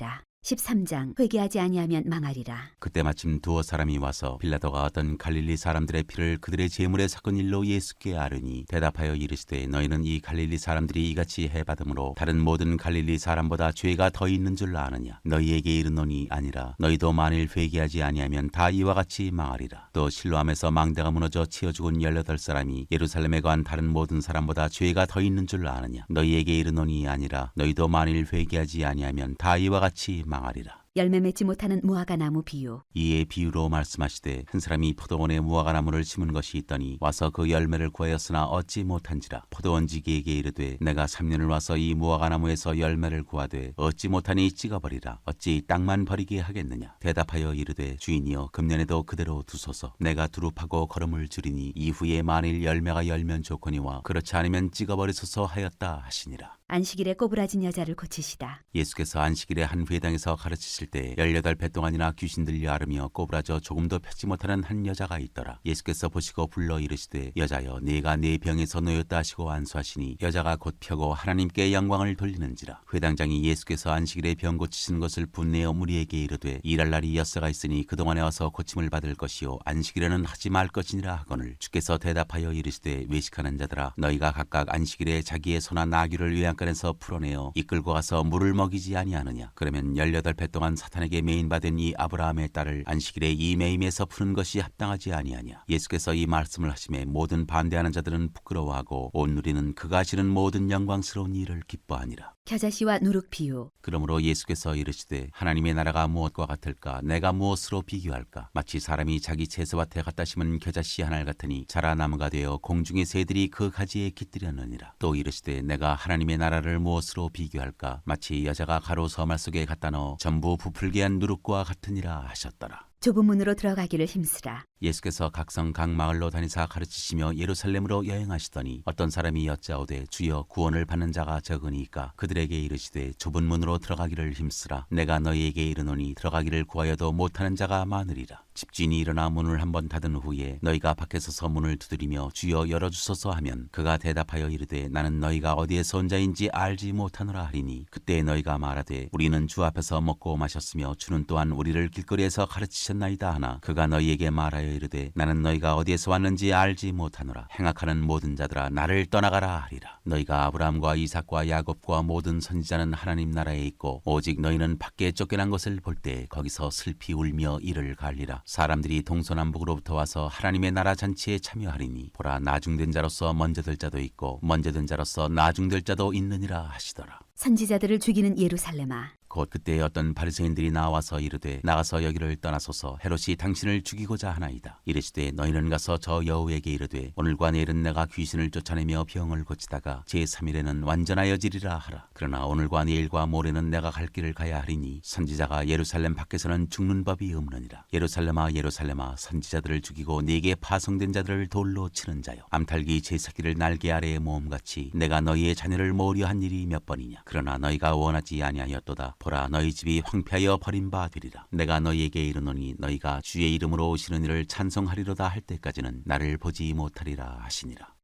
하시니라. 13장 회개하지 아니하면 망하리라. 그때 마침 두어 사람이 와서 빌라도가 어떤 갈릴리 사람들의 피를 그들의 제물에 섞은 일로 예수께 아뢰니 대답하여 이르시되 너희는 이 갈릴리 사람들이 이같이 해받음으로 다른 모든 갈릴리 사람보다 죄가 더 있는 줄 아느냐. 너희에게 이르노니 아니라 너희도 만일 회개하지 아니하면 다 이와 같이 망하리라. 또 실로암에서 망대가 무너져 치어 죽은 18사람이 예루살렘에 간 다른 모든 사람보다 죄가 더 있는 줄 아느냐. 너희에게 이르노니 아니라 너희도 만일 회개하지 아니하면 다 이와 같이 망하리라. 열매 맺지 못하는 무화과 나무 비유. 이에 비유로 말씀하시되 한 사람이 포도원에 무화과 나무를 심은 것이 있더니 와서 그 열매를 구하였으나 얻지 못한지라. 포도원지기에게 이르되 내가 3년을 와서 이 무화과 나무에서 열매를 구하되 얻지 못하니 찍어버리라. 어찌 땅만 버리게 하겠느냐. 대답하여 이르되 주인이여 금년에도 그대로 두소서. 내가 두릅하고 걸음을 줄이니 이후에 만일 열매가 열면 좋거니와 그렇지 않으면 찍어버리소서 하였다 하시니라. 안식일에 꼬부라진 여자를 고치시다. 예수께서 안식일에 한 회당에서 가르치실 때 18배 동안이나 귀신 들려 앓으며 꼬부라져 조금도 펴지 못하는 한 여자가 있더라. 예수께서 보시고 불러 이르시되 여자여 네가 네 병에서 놓였다 하시고 안수하시니 여자가 곧 펴고 하나님께 영광을 돌리는지라. 회당장이 예수께서 안식일에 병 고치시는 것을 분내어 무리에게 이르되 일할 날이 엿새가 있으니 그동안에 와서 고침을 받을 것이요 안식일에는 하지 말 것이니라 하거늘 주께서 대답하여 이르시되 외식하는 자들아 너희가 각각 안식일에 자기의 소나 나귀를 외양간에서 풀어내어 이끌고 가서 물을 먹이지 아니하느냐. 그러면 18배 동안 사탄에게 매인받은 이 아브라함의 딸을 안식일에 이 매임에서 푸는 것이 합당하지 아니하냐. 예수께서 이 말씀을 하심에 모든 반대하는 자들은 부끄러워하고 온 누리는 그가 하시는 모든 영광스러운 일을 기뻐하니라. 겨자씨와 누룩 비유. 그러므로 예수께서 이르시되 하나님의 나라가 무엇과 같을까. 내가 무엇으로 비교할까. 마치 사람이 자기 채소밭에 갖다 심은 겨자씨 한 알 같으니 자라나무가 되어 공중의 새들이 그 가지에 깃들였느니라. 또 이르시되 내가 하나님의 나라를 무엇으로 비교할까. 마치 여자가 가루 서말 속에 갖다 넣어 전부 부풀게 한 누룩과 같으니라 하셨더라. 좁은 문으로 들어가기를 힘쓰라. 예수께서 각성 각 마을로 다니사 가르치시며 예루살렘으로 여행하시더니 어떤 사람이 여짜오되 주여 구원을 받는 자가 적으니까 그들에게 이르시되 좁은 문으로 들어가기를 힘쓰라. 내가 너희에게 이르노니 들어가기를 구하여도 못하는 자가 많으리라. 집주인이 일어나 문을 한번 닫은 후에 너희가 밖에 서서 문을 두드리며 주여 열어주소서 하면 그가 대답하여 이르되 나는 너희가 어디에서 온 자인지 알지 못하노라 하리니 그때 너희가 말하되 우리는 주 앞에서 먹고 마셨으며 주는 또한 우리를 길거리에서 가르치셨나이다 하나 그가 너희에게 말하여 이르되 나는 너희가 어디에서 왔는지 알지 못하노라. 행악하는 모든 자들아 나를 떠나가라 하리라. 너희가 아브라함과 이삭과 야곱과 모든 선지자는 하나님 나라에 있고 오직 너희는 밖에 쫓겨난 것을 볼 때 거기서 슬피 울며 이를 갈리라. 사람들이 동서남북으로부터 와서 하나님의 나라 잔치에 참여하리니 보라 나중된 자로서 먼저 될 자도 있고 먼저 된 자로서 나중될 자도 있느니라 하시더라. 선지자들을 죽이는 예루살렘아. 곧 그때 어떤 바리새인들이 나와서 이르되 나가서 여기를 떠나소서 헤롯이 당신을 죽이고자 하나이다. 이르시되 너희는 가서 저 여우에게 이르되 오늘과 내일은 내가 귀신을 쫓아내며 병을 고치다가 제3일에는 완전하여지리라 하라. 그러나 오늘과 내일과 모레는 내가 갈 길을 가야 하리니 선지자가 예루살렘 밖에서는 죽는 법이 없느니라. 예루살렘아 예루살렘아 선지자들을 죽이고 네게 파송된 자들을 돌로 치는 자여 암탉이 제 새끼를 날개 아래에 모음같이 내가 너희의 자녀를 모으려 한 일이 몇 번이냐. 그러나 너희가 원하지 아니하였도다. 보라 너희 집이 황폐하여 버린 바 되리라. 내가 너희에게 이르노니 너희가 주의 이름으로 오시는 이를 찬송하리로다 할 때까지는 나를 보지 못하리라 하시니라.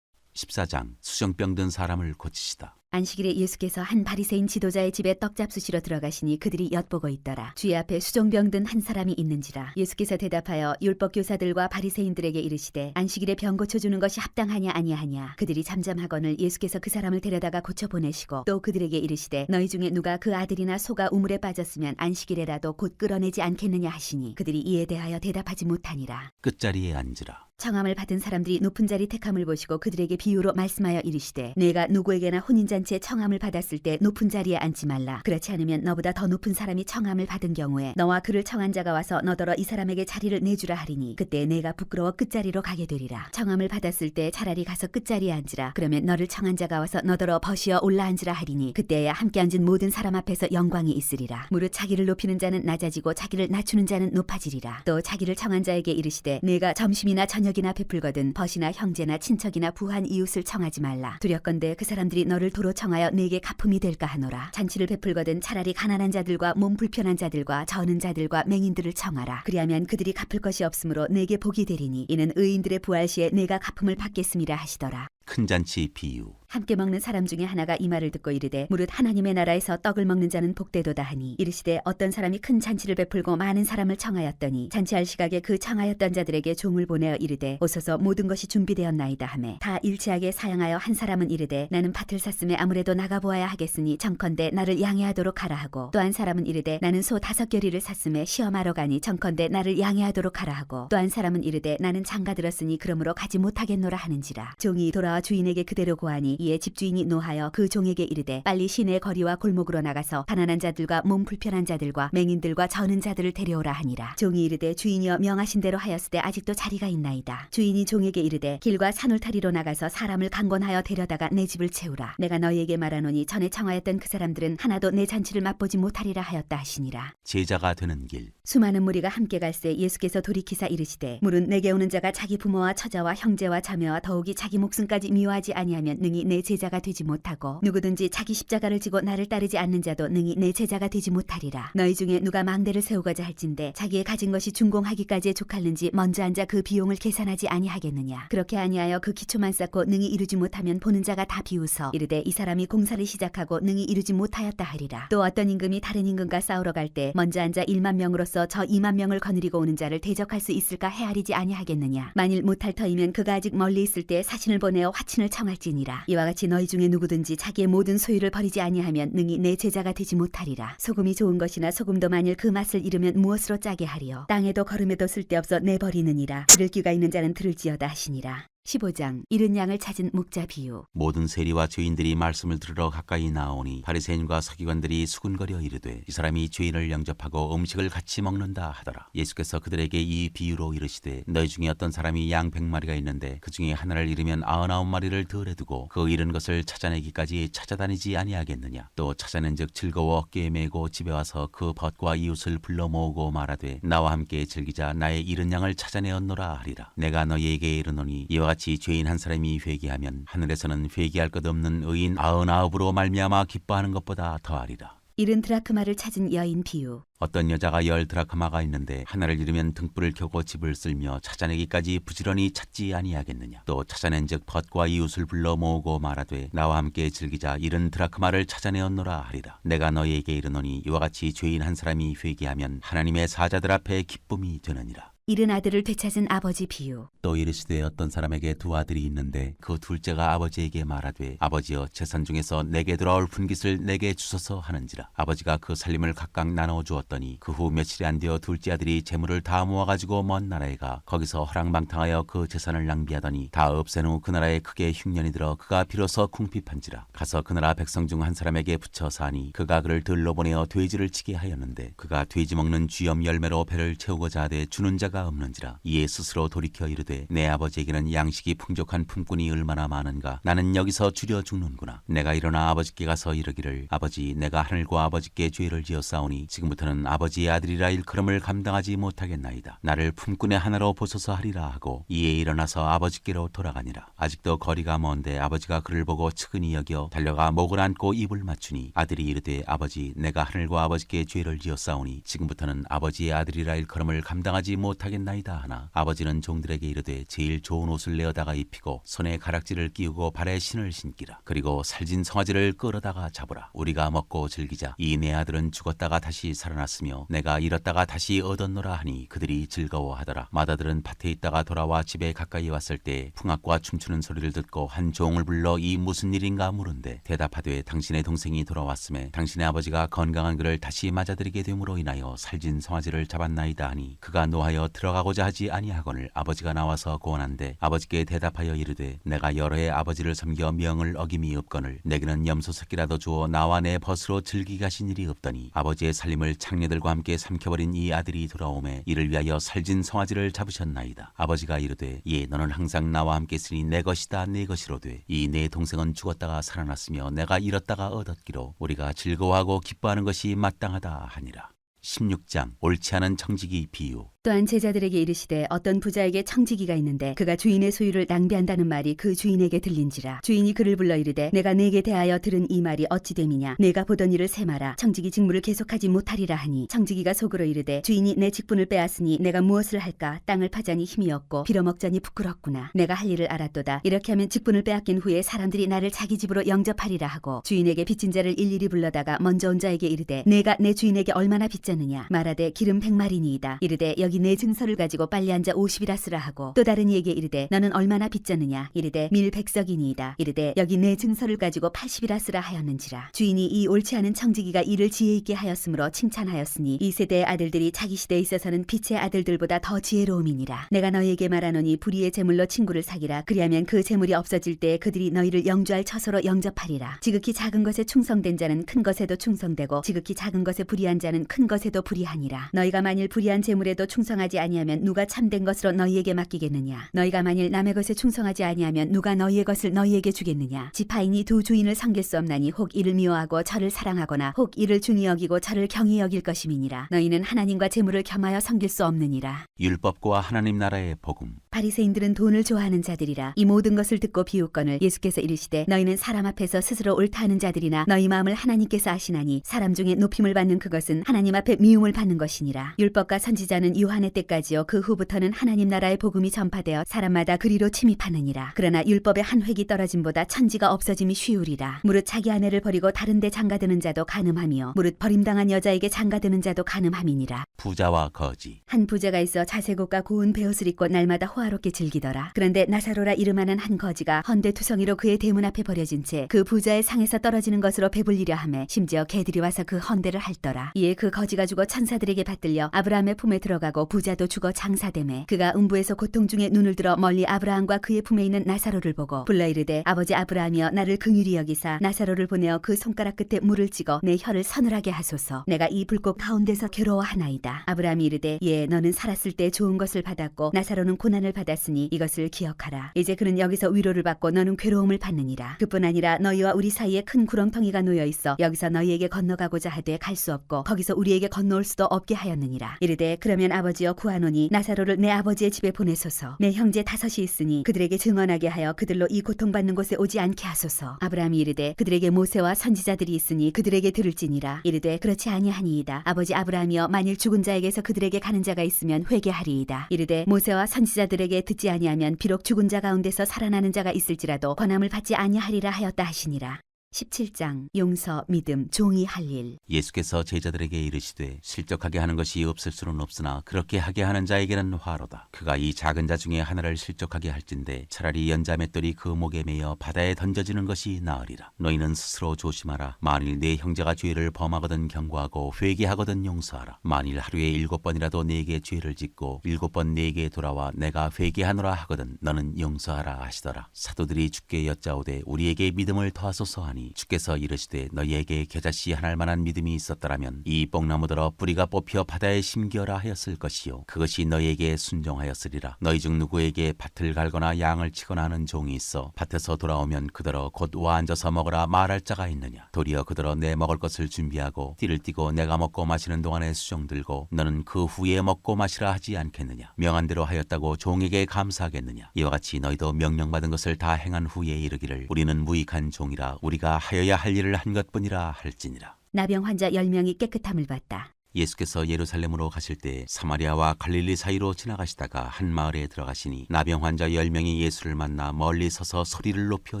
14장 수정병 든 사람을 고치시다. 안식일에 예수께서 한 바리새인 지도자의 집에 떡 잡수시러 들어가시니 그들이 엿보고 있더라. 주의 앞에 수종병 든 한 사람이 있는지라. 예수께서 대답하여 율법 교사들과 바리새인들에게 이르시되 안식일에 병 고쳐주는 것이 합당하냐 아니하냐. 그들이 잠잠하거늘 예수께서 그 사람을 데려다가 고쳐 보내시고 또 그들에게 이르시되 너희 중에 누가 그 아들이나 소가 우물에 빠졌으면 안식일에라도 곧 끌어내지 않겠느냐 하시니 그들이 이에 대하여 대답하지 못하니라. 끝자리에 앉으라. 청함을 받은 사람들이 높은 자리 택함을 보시고 그들에게 비유로 말씀하여 이르시되 내가 누구에게나 혼인잔치에 청함을 받았을 때 높은 자리에 앉지 말라. 그렇지 않으면 너보다 더 높은 사람이 청함을 받은 경우에 너와 그를 청한 자가 와서 너더러 이 사람에게 자리를 내주라 하리니 그때 내가 부끄러워 끝자리로 가게 되리라. 청함을 받았을 때 차라리 가서 끝자리에 앉으라. 그러면 너를 청한 자가 와서 너더러 버시어 올라앉으라 하리니 그때야 함께 앉은 모든 사람 앞에서 영광이 있으리라. 무릇 자기를 높이는 자는 낮아지고 자기를 낮추는 자는 높아지리라. 또 자기를 청한 자에게 이르시되 내가 점심이나 저녁이나 베풀거든 벗이나 형제나 친척이나 부한 이웃을 청하지 말라. 두렵건대 그 사람들이 너를 도로 청하여 네게 가품이 될까 하노라. 잔치를 베풀거든 차라리 가난한 자들과 몸 불편한 자들과 저는 자들과 맹인들을 청하라. 그리하면 그들이 갚을 것이 없으므로 네게 복이 되리니 이는 의인들의 부활 시에 네가 가품을 받겠음이라 하시더라. 큰 잔치 비유. 함께 먹는 사람 중에 하나가 이 말을 듣고 이르되 무릇 하나님의 나라에서 떡을 먹는 자는 복되도다 하니 이르시되 어떤 사람이 큰 잔치를 베풀고 많은 사람을 청하였더니 잔치할 시각에 그 청하였던 자들에게 종을 보내어 이르되 오소서 모든 것이 준비되었나이다 하매 다 일치하게 사양하여 한 사람은 이르되 나는 밭을 샀음에 아무래도 나가보아야 하겠으니 청컨대 나를 양해하도록 하라 하고 또 한 사람은 이르되 나는 소 5겨리를 샀음에 시험하러 가니 청컨대 나를 양해하도록 하라 하고 또 한 사람은 이르되 나는 장가 들었으니 그러므로 가지 못하겠노라 하는지라. 종이 돌아와 주인에게 그대로 고하니 이에 집주인이 노하여 그 종에게 이르되 빨리 시내 거리와 골목으로 나가서 가난한 자들과 몸 불편한 자들과 맹인들과 저는 자들을 데려오라 하니라. 종이 이르되 주인이여 명하신 대로 하였으되 아직도 자리가 있나이다. 주인이 종에게 이르되 길과 산울타리로 나가서 사람을 강권하여 데려다가 내 집을 채우라. 내가 너희에게 말하노니 전에 청하였던 그 사람들은 하나도 내 잔치를 맛보지 못하리라 하였다 하시니라. 제자가 되는 길. 수많은 무리가 함께 갈새 예수께서 돌이키사 이르시되 물은 내게 오는 자가 자기 부모와 처자와 형제와 자매와 더욱이 자기 목숨까지 미워하지 아니하면 능히 내 제자가 되지 못하고 누구든지 자기 십자가를 지고 나를 따르지 않는 자도 능히 내 제자가 되지 못하리라. 너희 중에 누가 망대를 세우고자 할진대 자기의 가진 것이 준공하기까지에 족할는지 먼저 앉아 그 비용을 계산하지 아니하겠느냐. 그렇게 아니하여 그 기초만 쌓고 능히 이루지 못하면 보는 자가 다 비웃어 이르되 이 사람이 공사를 시작하고 능히 이루지 못하였다 하리라. 또 어떤 임금이 다른 임금과 싸우러 갈 때 먼저 앉아 1만 명으로서 저 2만 명을 거느리고 오는 자를 대적할 수 있을까 헤아리지 아니하겠느냐. 만일 못할 터이면 그가 아직 멀리 있을 때 사신을 보내어 화친을 청할지니라. 이와 같이 너희 중에 누구든지 자기의 모든 소유를 버리지 아니하면 능히 내 제자가 되지 못하리라. 소금이 좋은 것이나 소금도 만일 그 맛을 잃으면 무엇으로 짜게 하리요. 땅에도 거름에도 쓸데없어 내버리느니라. 들을 귀가 있는 자는 들을지어다 하시니라. 15장 잃은 양을 찾은 목자 비유. 모든 세리와 죄인들이 말씀을 들으러 가까이 나오니 바리새인과 서기관들이 수군거려 이르되 이 사람이 죄인을 영접하고 음식을 같이 먹는다 하더라. 예수께서 그들에게 이 비유로 이르시되 너희 중에 어떤 사람이 양 100마리가 있는데 그 중에 하나를 잃으면 99마리를 덜에 두고 그 잃은 것을 찾아내기까지 찾아다니지 아니하겠느냐. 또 찾아낸즉 즐거워 어깨에 메고 집에 와서 그 벗과 이웃을 불러 모으고 말하되 나와 함께 즐기자 나의 잃은 양을 찾아내었노라 하리라. 내가 너희에게 이르노니 이와 같이 죄인 한 사람이 회개하면 하늘에서는 회개할 것 없는 의인 99으로 말미암아 기뻐하는 것보다 더하리라. 잃은 드라크마를 찾은 여인 비유. 어떤 여자가 10 드라크마가 있는데 하나를 잃으면 등불을 켜고 집을 쓸며 찾아내기까지 부지런히 찾지 아니하겠느냐. 또 찾아낸즉 벗과 이웃을 불러 모으고 말하되 나와 함께 즐기자 잃은 드라크마를 찾아내었노라 하리라. 내가 너희에게 이르노니 이와 같이 죄인 한 사람이 회개하면 하나님의 사자들 앞에 기쁨이 되느니라. 잃은 아들을 되찾은 아버지 비유. 또 이르시되 어떤 사람에게 2 아들이 있는데 그 둘째가 아버지에게 말하되 아버지여 재산 중에서 내게 돌아올 분깃을 내게 주소서 하는지라. 아버지가 그 살림을 각각 나눠 주었더니 그 후 며칠이 안 되어 둘째 아들이 재물을 다 모아가지고 먼 나라에 가 거기서 허랑방탕하여 그 재산을 낭비하더니 다 없앤 후 그 나라에 크게 흉년이 들어 그가 비로소 궁핍한지라. 가서 그 나라 백성 중 한 사람에게 붙여 사니 그가 그를 들러 보내어 돼지를 치게 하였는데 그가 돼지 먹는 쥐염 열매로 배를 채우고자 하되 주는 자가 없는지라. 이에 스스로 돌이켜 이르되 내 아버지에게는 양식이 풍족한 품꾼이 얼마나 많은가. 나는 여기서 줄여 죽는구나. 내가 일어나 아버지께 가서 이르기를 아버지 내가 하늘과 아버지께 죄를 지었사오니 지금부터는 아버지의 아들이라 일컬음을 감당하지 못하겠나이다. 나를 품꾼의 하나로 보소서 하리라 하고 이에 일어나서 아버지께로 돌아가니라. 아직도 거리가 먼데 아버지가 그를 보고 측은히 여겨 달려가 목을 안고 입을 맞추니 아들이 이르되 아버지 내가 하늘과 아버지께 죄를 지었사오니 지금부터는 아버지의 아들이라 일컬음을 감당하지 못하겠나이다 하나 아버지는 종들에게 이르되 제일 좋은 옷을 내어다가 입히고 손에 가락지를 끼우고 발에 신을 신기라. 그리고 살진 송아지를 끌어다가 잡으라. 우리가 먹고 즐기자. 이 내 아들은 죽었다가 다시 살아났으며 내가 잃었다가 다시 얻었노라 하니 그들이 즐거워하더라. 맏아들은 밭에 있다가 돌아와 집에 가까이 왔을 때 풍악과 춤추는 소리를 듣고 한 종을 불러 이 무슨 일인가 물은데 대답하되 당신의 동생이 돌아왔음에 당신의 아버지가 건강한 그를 다시 맞아들이게 됨으로 인하여 살진 송아지를 잡았나이다 하니 그가 노하여 들어가고자 하지 아니하거늘 아버지가 나와서 고언한데 아버지께 대답하여 이르되 내가 여러 해 아버지를 섬겨 명을 어김이 없거늘 내게는 염소 새끼라도 주어 나와 내 벗으로 즐기게 하신 일이 없더니 아버지의 살림을 창녀들과 함께 삼켜버린 이 아들이 돌아오매 이를 위하여 살진 송아지를 잡으셨나이다. 아버지가 이르되 예 너는 항상 나와 함께 있으니 내 것이다 내 것이로되 이 내 동생은 죽었다가 살아났으며 내가 잃었다가 얻었기로 우리가 즐거워하고 기뻐하는 것이 마땅하다 하니라. 16장 옳지 않은 청지기 비유. 또한 제자들에게 이르시되 어떤 부자에게 청지기가 있는데 그가 주인의 소유를 낭비한다는 말이 그 주인에게 들린지라. 주인이 그를 불러 이르되 내가 네게 대하여 들은 이 말이 어찌 됨이냐. 내가 보던 일을 세마라. 청지기 직무를 계속하지 못하리라 하니 청지기가 속으로 이르되 주인이 내 직분을 빼앗으니 내가 무엇을 할까. 땅을 파자니 힘이 없고 빌어먹자니 부끄럽구나. 내가 할 일을 알았도다. 이렇게 하면 직분을 빼앗긴 후에 사람들이 나를 자기 집으로 영접하리라 하고 주인에게 빚진 자를 일일이 불러다가 먼저 온 자에게 이르되 내가 내 주인에게 얼마나 빚졌느냐. 말하되 기름 100마리니이다. 이르되 여기 내 증서를 가지고 빨리 앉아 50이라 쓰라 하고 또 다른 이에게 이르되 너는 얼마나 빚졌느냐. 이르되 밀 100석이니이다. 이르되 여기 내 증서를 가지고 80이라 쓰라 하였는지라. 주인이 이 옳지 않은 청지기가 일을 지혜 있게 하였으므로 칭찬하였으니 이 세대의 아들들이 자기 시대에 있어서는 빛의 아들들보다 더 지혜로움이니라. 내가 너희에게 말하노니 불의의 재물로 친구를 사기라. 그리하면 그 재물이 없어질 때에 그들이 너희를 영주할 처소로 영접하리라. 지극히 작은 것에 충성된 자는 큰 것에도 충성되고 지극히 작은 것에 불의한 자는 큰 것에도 불의하니라. 너희가 만일 불의한 재물에도 충성하지 아니하면 누가 참된 것으로 너희에게 맡기겠느냐. 너희가 만일 남의 것에 충성하지 아니하면 누가 너희의 것을 너희에게 주겠느냐. 지파인이 두 주인을 섬길 수 없나니 혹 이를 미워하고 저를 사랑하거나 혹 이를 중히 여기고 저를 경히 여길 것임이니라. 너희는 하나님과 재물을 겸하여 섬길 수 없느니라. 율법과 하나님 나라의 복음. 바리새인들은 돈을 좋아하는 자들이라. 이 모든 것을 듣고 비웃거늘 예수께서 이르시되 너희는 사람 앞에서 스스로 옳다 하는 자들이나 너희 마음을 하나님께서 아시나니 사람 중에 높임을 받는 그것은 하나님 앞에 미움을 받는 것이니라. 율법과 선지자는 요한의 때까지요 그 후부터는 하나님 나라의 복음이 전파되어 사람마다 그리로 침입하느니라. 그러나 율법의 한 획이 떨어짐보다 천지가 없어짐이 쉬우리라. 무릇 자기 아내를 버리고 다른 데 장가드는 자도 간음하며 무릇 버림당한 여자에게 장가드는 자도 간음함이니라. 부자와 거지. 한 부자가 있어 자색옷과 고운 베옷을 입고 날마다 호화롭게 즐기더라. 그런데 나사로라 이름하는 한 거지가 헌데투성이로 그의 대문 앞에 버려진 채 그 부자의 상에서 떨어지는 것으로 배불리려 하매 심지어 개들이 와서 그 헌데를 핥더라. 이에 그 거지가 죽어 천사들에게 받들려 아브라함의 품에 들어가고 부자도 죽어 장사되매 그가 음부에서 고통 중에 눈을 들어 멀리 아브라함과 그의 품에 있는 나사로를 보고 불러 이르되 아버지 아브라함이여 나를 긍휼히 여기사 나사로를 보내어 그 손가락 끝에 물을 찍어 내 혀를 서늘하게 하소서. 내가 이 불꽃 가운데서 괴로워하나이다. 아브라함이 이르되 예 너는 살았을 때 좋은 것을 받았고 나사로는 고난을 받았으니 이것을 기억하라. 이제 그는 여기서 위로를 받고 너는 괴로움을 받느니라. 그뿐 아니라 너희와 우리 사이에 큰 구렁텅이가 놓여 있어 여기서 너희에게 건너가고자 하되 갈 수 없고 거기서 우리에게 건너올 수도 없게 하였느니라. 이르되 그러면 아버지여 구하노니 나사로를 내 아버지의 집에 보내소서. 내 형제 5이 있으니 그들에게 증언하게 하여 그들로 이 고통받는 곳에 오지 않게 하소서. 아브라함이 이르되 그들에게 모세와 선지자들이 있으니 그들에게 들을지니라. 이르되 그렇지 아니하니이다. 아버지 아브라함이여 만일 죽은 자에게서 그들에게 가는 자가 있으면 회개하리이다. 이르되 모세와 선지자들에게 듣지 아니하면 비록 죽은 자 가운데서 살아나는 자가 있을지라도 권함을 받지 아니하리라 하였다 하시니라. 17장 용서, 믿음, 종이 할 일. 예수께서 제자들에게 이르시되 실족하게 하는 것이 없을 수는 없으나 그렇게 하게 하는 자에게는 화로다. 그가 이 작은 자 중에 하나를 실족하게 할진대 차라리 연자 맷돌이 그 목에 매여 바다에 던져지는 것이 나으리라. 너희는 스스로 조심하라. 만일 네 형제가 죄를 범하거든 경고하고 회개하거든 용서하라. 만일 하루에 7번이라도 네게 죄를 짓고 7번 네게 돌아와 내가 회개하노라 하거든 너는 용서하라 하시더라. 사도들이 주께 여짜오되 우리에게 믿음을 더하소서 하니 주께서 이르시되 너희에게 겨자씨 한 알만한 믿음이 있었더라면 이 뽕나무더러 뿌리가 뽑혀 바다에 심기어라 하였을 것이요 그것이 너희에게 순종하였으리라. 너희 중 누구에게 밭을 갈거나 양을 치거나 하는 종이 있어 밭에서 돌아오면 그더러 곧 와 앉아서 먹으라 말할 자가 있느냐. 도리어 그더러 내 먹을 것을 준비하고 띠를 띠고 내가 먹고 마시는 동안에 수종 들고 너는 그 후에 먹고 마시라 하지 않겠느냐. 명한 대로 하였다고 종에게 감사하겠느냐. 이와 같이 너희도 명령받은 것을 다 행한 후에 이르기를 우리는 무익한 종이라 우리가 하여야 할 일을 한 것뿐이라 할지니라. 나병 환자 10명이 깨끗함을 받다. 예수께서 예루살렘으로 가실 때 사마리아와 갈릴리 사이로 지나가시다가 한 마을에 들어가시니 나병 환자 10명이 예수를 만나 멀리 서서 소리를 높여